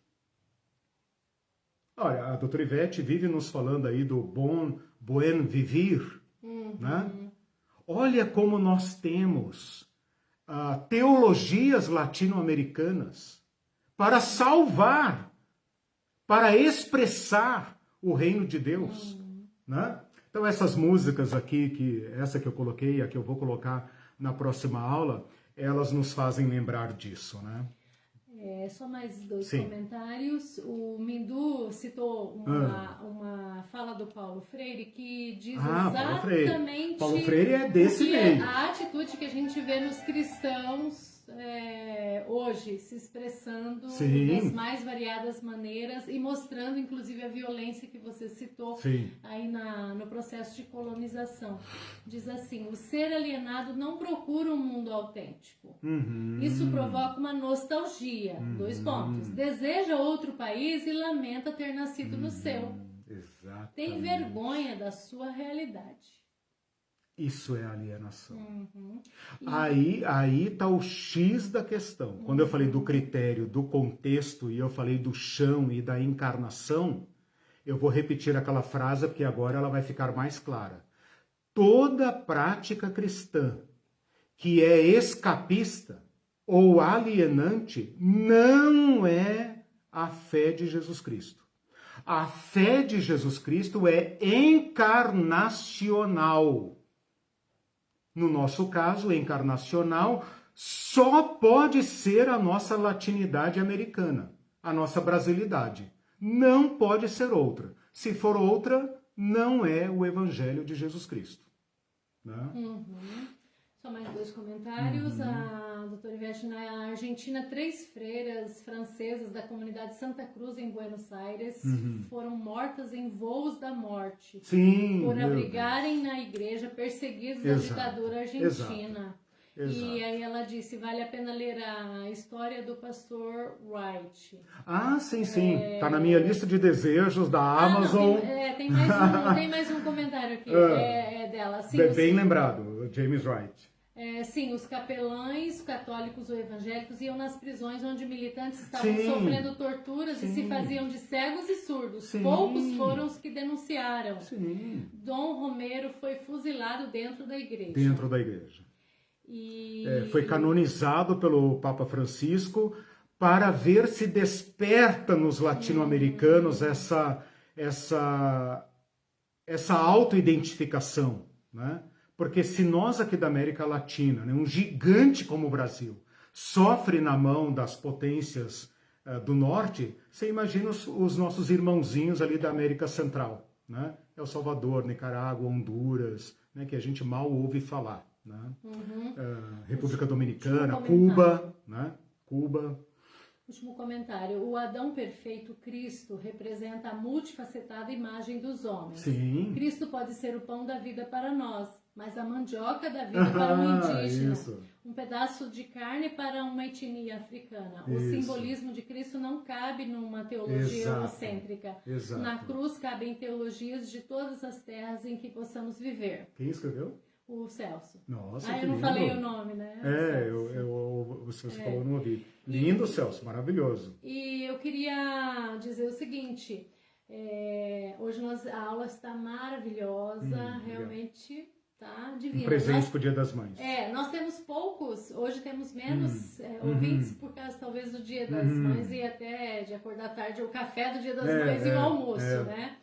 Olha, a doutora Ivete vive nos falando aí do buen vivir, né? Olha como nós temos teologias latino-americanas para salvar, para expressar o reino de Deus. Né? Então essas músicas aqui, essa que eu coloquei, a que eu vou colocar na próxima aula, elas nos fazem lembrar disso. Né? Só mais dois Sim. comentários. O Mindu citou uma fala do Paulo Freire que diz exatamente Paulo Freire é desse meio. A atitude que a gente vê nos cristãos hoje se expressando das mais variadas maneiras e mostrando inclusive a violência que você citou aí no processo de colonização. Diz assim: o ser alienado não procura um mundo autêntico. Isso provoca uma nostalgia. 2 pontos. Deseja outro país e lamenta ter nascido no seu. Exatamente. Tem vergonha da sua realidade. Isso é alienação. Aí está o X da questão. Quando eu falei do critério, do contexto, e eu falei do chão e da encarnação, eu vou repetir aquela frase porque agora ela vai ficar mais clara. Toda prática cristã que é escapista, ou alienante não é a fé de Jesus Cristo. A fé de Jesus Cristo é encarnacional. No nosso caso, encarnacional só pode ser a nossa latinidade americana, a nossa brasilidade. Não pode ser outra. Se for outra, não é o Evangelho de Jesus Cristo. Né? Só mais 2 comentários. A doutora Ivete, na Argentina, 3 freiras francesas da comunidade Santa Cruz, em Buenos Aires, foram mortas em voos da morte. Sim, por abrigarem na igreja perseguidos da ditadura argentina. Exato. E aí ela disse, vale a pena ler a história do pastor Wright. Ah, sim. Tá na minha lista de desejos da Amazon. Não, tem mais um comentário aqui. É dela. Sim, bem lembrado, James Wright. Sim, os capelães católicos ou evangélicos iam nas prisões onde militantes estavam sofrendo torturas e se faziam de cegos e surdos. Poucos foram os que denunciaram. Dom Romero foi fuzilado dentro da igreja. Foi canonizado pelo Papa Francisco para ver se desperta nos latino-americanos essa auto-identificação, né? Porque se nós aqui da América Latina, né, um gigante como o Brasil, sofre na mão das potências do norte, você imagina os nossos irmãozinhos ali da América Central, né? El Salvador, Nicarágua, Honduras, né, que a gente mal ouve falar, né? República Dominicana, Cuba, né? Último comentário. O Adão perfeito, Cristo, representa a multifacetada imagem dos homens. Sim. Cristo pode ser o pão da vida para nós, mas a mandioca da vida para um indígena. Um pedaço de carne para uma etnia africana. O simbolismo de Cristo não cabe numa teologia eurocêntrica. Na cruz cabem teologias de todas as terras em que possamos viver. Quem escreveu? O Celso. Nossa, eu não falei o nome, né? Você falou no ouvido. Lindo, Celso, maravilhoso. E eu queria dizer o seguinte, hoje a aula está maravilhosa, realmente tá divina. Um presente pro Dia das Mães. Nós temos poucos, hoje temos menos ouvintes por causa talvez do Dia das Mães e até de acordar tarde, o café do Dia das Mães e o almoço, né?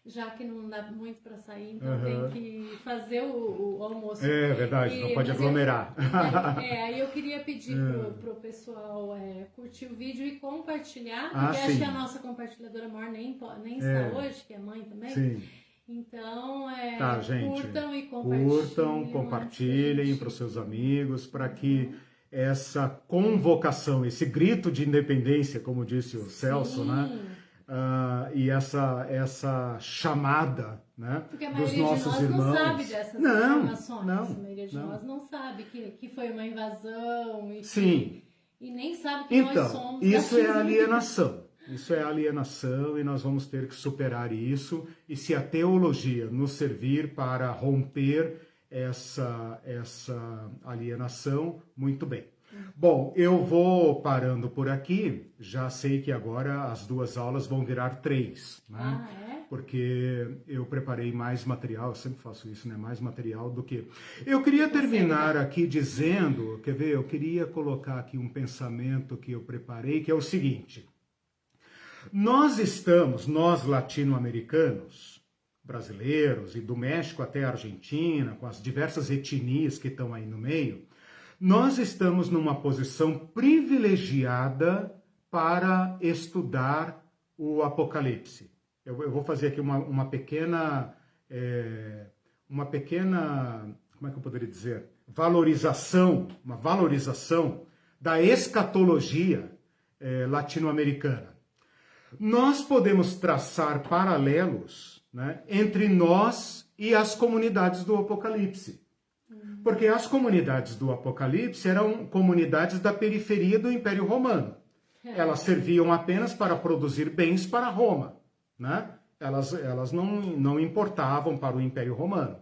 Já que não dá muito para sair, então tem que fazer o almoço. É verdade, não pode aglomerar. Aí eu queria pedir pro pessoal curtir o vídeo e compartilhar, porque acho que a nossa compartilhadora maior nem está hoje, que é mãe também. Sim. Então, gente, curtam e compartilhem. Compartilhem para os seus amigos, para que essa convocação, esse grito de independência, como disse o Celso, né? E essa chamada, né, dos nossos irmãos. Não sabe dessas informações. A maioria de nós não sabe que foi uma invasão e nem sabe que nós somos. Isso é alienação. Isso é alienação e nós vamos ter que superar isso. E se a teologia nos servir para romper essa alienação, muito bem. Bom, eu vou parando por aqui. Já sei que agora as 2 aulas vão virar 3, né? Porque eu preparei mais material, eu sempre faço isso, né? Mais material do que... Eu queria terminar aqui dizendo, quer ver? Eu queria colocar aqui um pensamento que eu preparei, que é o seguinte. Nós latino-americanos, brasileiros e do México até a Argentina, com as diversas etnias que estão aí no meio, nós estamos numa posição privilegiada para estudar o Apocalipse. Eu vou fazer aqui uma pequena, como é que eu poderia dizer? Uma valorização da escatologia latino-americana. Nós podemos traçar paralelos, né, entre nós e as comunidades do Apocalipse. Porque as comunidades do Apocalipse eram comunidades da periferia do Império Romano. Elas serviam apenas para produzir bens para Roma, né? Elas não importavam para o Império Romano.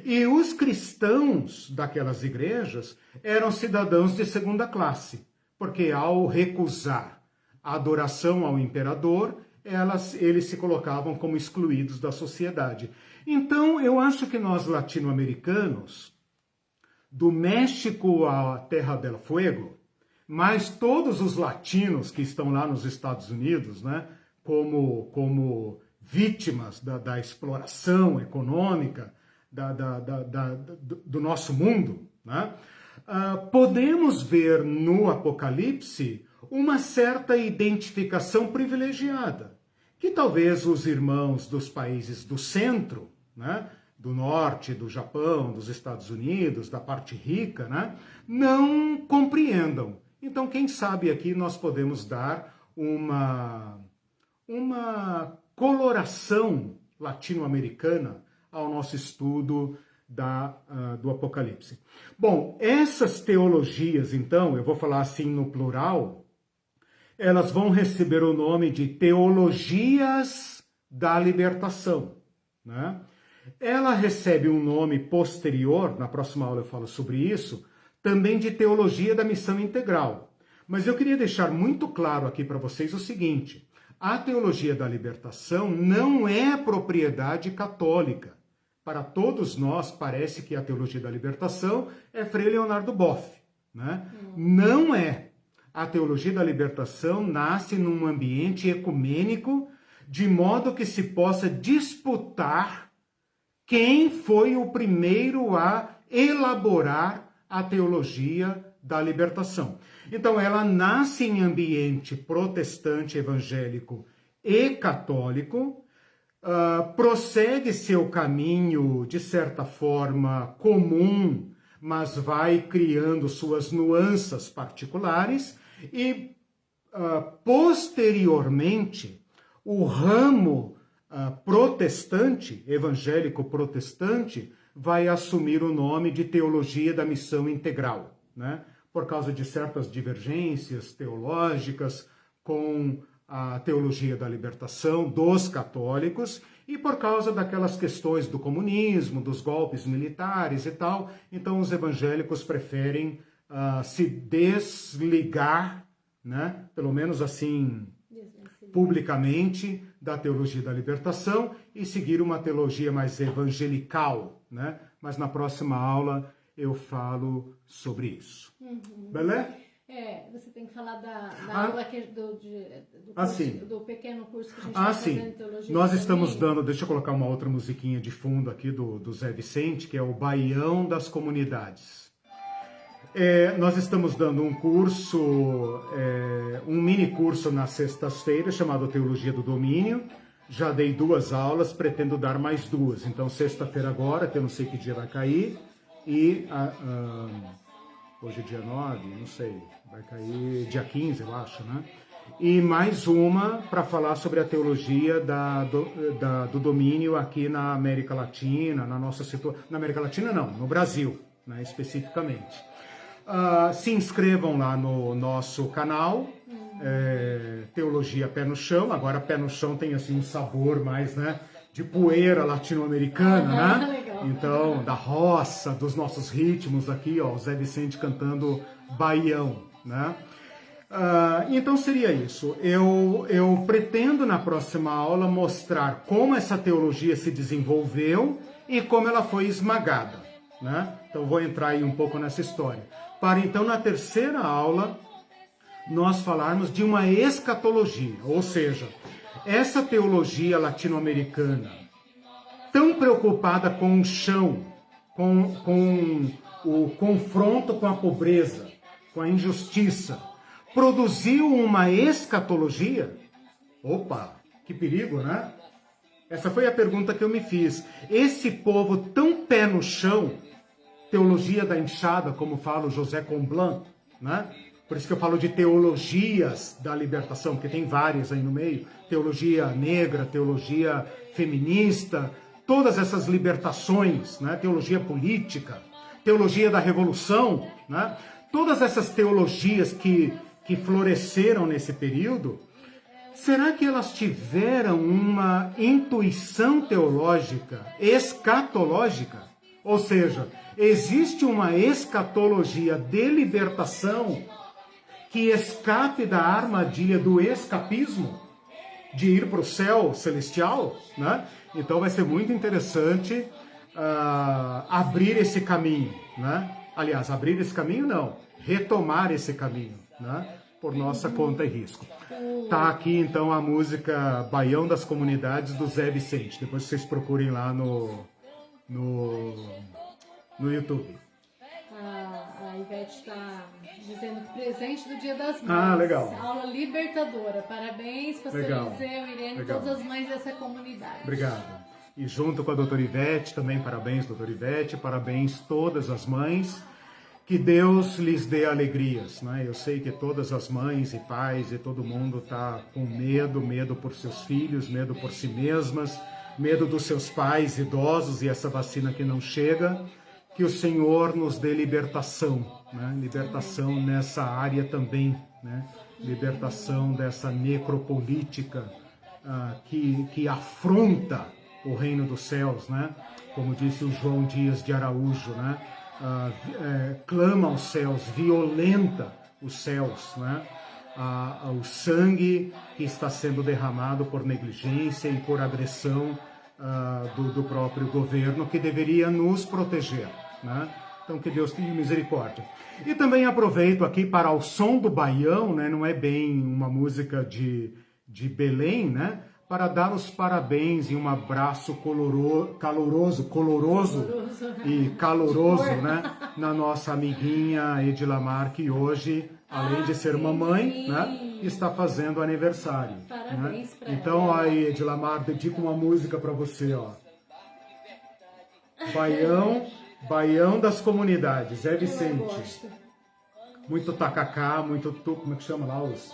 E os cristãos daquelas igrejas eram cidadãos de segunda classe, porque ao recusar a adoração ao imperador, eles se colocavam como excluídos da sociedade. Então, eu acho que nós latino-americanos, do México à Terra del Fuego, mas todos os latinos que estão lá nos Estados Unidos, né, como vítimas da exploração econômica do nosso mundo, né, podemos ver no Apocalipse uma certa identificação privilegiada, que talvez os irmãos dos países do centro, né, do norte, do Japão, dos Estados Unidos, da parte rica, né, não compreendam. Então, quem sabe aqui nós podemos dar uma coloração latino-americana ao nosso estudo do Apocalipse. Bom, essas teologias, então, eu vou falar assim no plural, elas vão receber o nome de teologias da libertação, né? Ela recebe um nome posterior, na próxima aula eu falo sobre isso, também de teologia da missão integral. Mas eu queria deixar muito claro aqui para vocês o seguinte: a teologia da libertação não é propriedade católica. Para todos nós, parece que a teologia da libertação é Frei Leonardo Boff, né? Não é. A teologia da libertação nasce num ambiente ecumênico, de modo que se possa disputar quem foi o primeiro a elaborar a teologia da libertação. Então, ela nasce em ambiente protestante, evangélico e católico, prossegue seu caminho, de certa forma, comum, mas vai criando suas nuances particulares e, posteriormente, o ramo protestante, evangélico-protestante, vai assumir o nome de teologia da missão integral, né? Por causa de certas divergências teológicas com a teologia da libertação dos católicos e por causa daquelas questões do comunismo, dos golpes militares e tal. Então os evangélicos preferem se desligar, né, pelo menos assim publicamente, da teologia da libertação e seguir uma teologia mais evangelical, né? Mas na próxima aula eu falo sobre isso. Beleza? Você tem que falar da aula do pequeno curso que a gente está fazendo em teologia. Nós estamos dando, deixa eu colocar uma outra musiquinha de fundo aqui do Zé Vicente, que é o Baião das Comunidades. Nós estamos dando um curso, um mini curso nas sextas-feiras, chamado Teologia do Domínio. Já dei 2 aulas, pretendo dar mais 2. Então, sexta-feira agora, que eu não sei que dia vai cair, e hoje é dia 9, não sei, vai cair dia 15, eu acho, né? E mais uma para falar sobre a teologia do domínio aqui na América Latina, na nossa situação. Na América Latina não, no Brasil, né, especificamente. Se inscrevam lá no nosso canal, Teologia Pé no Chão. Agora Pé no Chão tem assim um sabor mais, né, de poeira latino-americana, né? Legal. Então, da roça, dos nossos ritmos aqui, ó, o Zé Vicente cantando Baião, né? Então seria isso. Eu pretendo na próxima aula mostrar como essa teologia se desenvolveu e como ela foi esmagada, né? Então vou entrar aí um pouco nessa história. Para então na terceira aula nós falarmos de uma escatologia, ou seja, essa teologia latino-americana tão preocupada com o chão, com o confronto com a pobreza, com a injustiça, produziu uma escatologia? Opa, que perigo, né? Essa foi a pergunta que eu me fiz. Esse povo tão pé no chão, teologia da enxada, como fala o José Comblan, né? Por isso que eu falo de teologias da libertação, porque tem várias aí no meio. Teologia negra, teologia feminista, todas essas libertações, né? Teologia política, teologia da revolução, né? Todas essas teologias que floresceram nesse período, será que elas tiveram uma intuição teológica, escatológica? Ou seja, existe uma escatologia de libertação que escape da armadilha do escapismo, de ir para o céu celestial, né? Então vai ser muito interessante abrir esse caminho, né? Aliás, abrir esse caminho não, retomar esse caminho, né? Por nossa conta e risco. Tá aqui então a música Baião das Comunidades do Zé Vicente. Depois vocês procurem lá no YouTube. A Ivete está dizendo que presente do Dia das Mães. Ah, legal. Aula libertadora. Parabéns, pastor Eliseu, Irene, Legal. todas as mães dessa comunidade. Obrigado. E junto com a doutora Ivete, também parabéns, doutora Ivete, parabéns todas as mães. Que Deus lhes dê alegrias, né? Eu sei que todas as mães e pais e todo mundo está com medo por seus filhos, medo por si mesmas, medo dos seus pais idosos e essa vacina que não chega. Que o Senhor nos dê libertação, né? Libertação nessa área também, né? Libertação dessa necropolítica que afronta o reino dos céus, né? Como disse o João Dias de Araújo, né? Clama aos céus, violenta os céus, né? O sangue que está sendo derramado por negligência e por agressão do próprio governo, que deveria nos proteger, né? Então que Deus tenha misericórdia. E também aproveito aqui para o som do baião, né? Não é bem uma música de Belém, né? Para dar os parabéns e um abraço caloroso e caloroso, né? Na nossa amiguinha Edilamar, que hoje, além de ser mamãe, né? Está fazendo aniversário. Parabéns, né? Pra então, ela. aí, Edilamar, dedico uma música para você, ó. Baião das Comunidades, Zé Vicente. Muito tacacá, muito como é que chama lá os...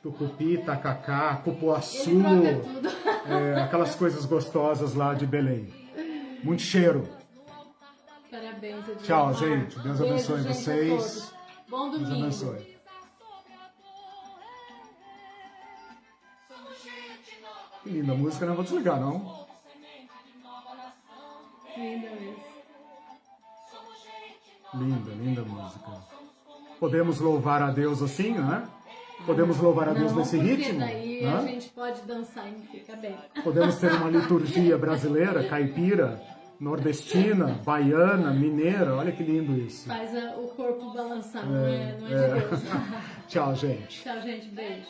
Tucupi, tacacá, cupuaçu, aquelas coisas gostosas lá de Belém. Muito cheiro. Parabéns, Edilmar. Tchau, gente. Deus abençoe gente, vocês. Bom domingo. Deus abençoe. Que linda música, não vou desligar, não. Linda mesmo. Linda música. Podemos louvar a Deus assim, né? Podemos louvar a Deus nesse ritmo? Daí né? a gente pode dançar e fica bem. Podemos ter uma liturgia brasileira, caipira, nordestina, baiana, mineira. Olha que lindo isso. Faz o corpo balançar, não é de Deus. Tchau, gente. Tchau, gente. Beijo.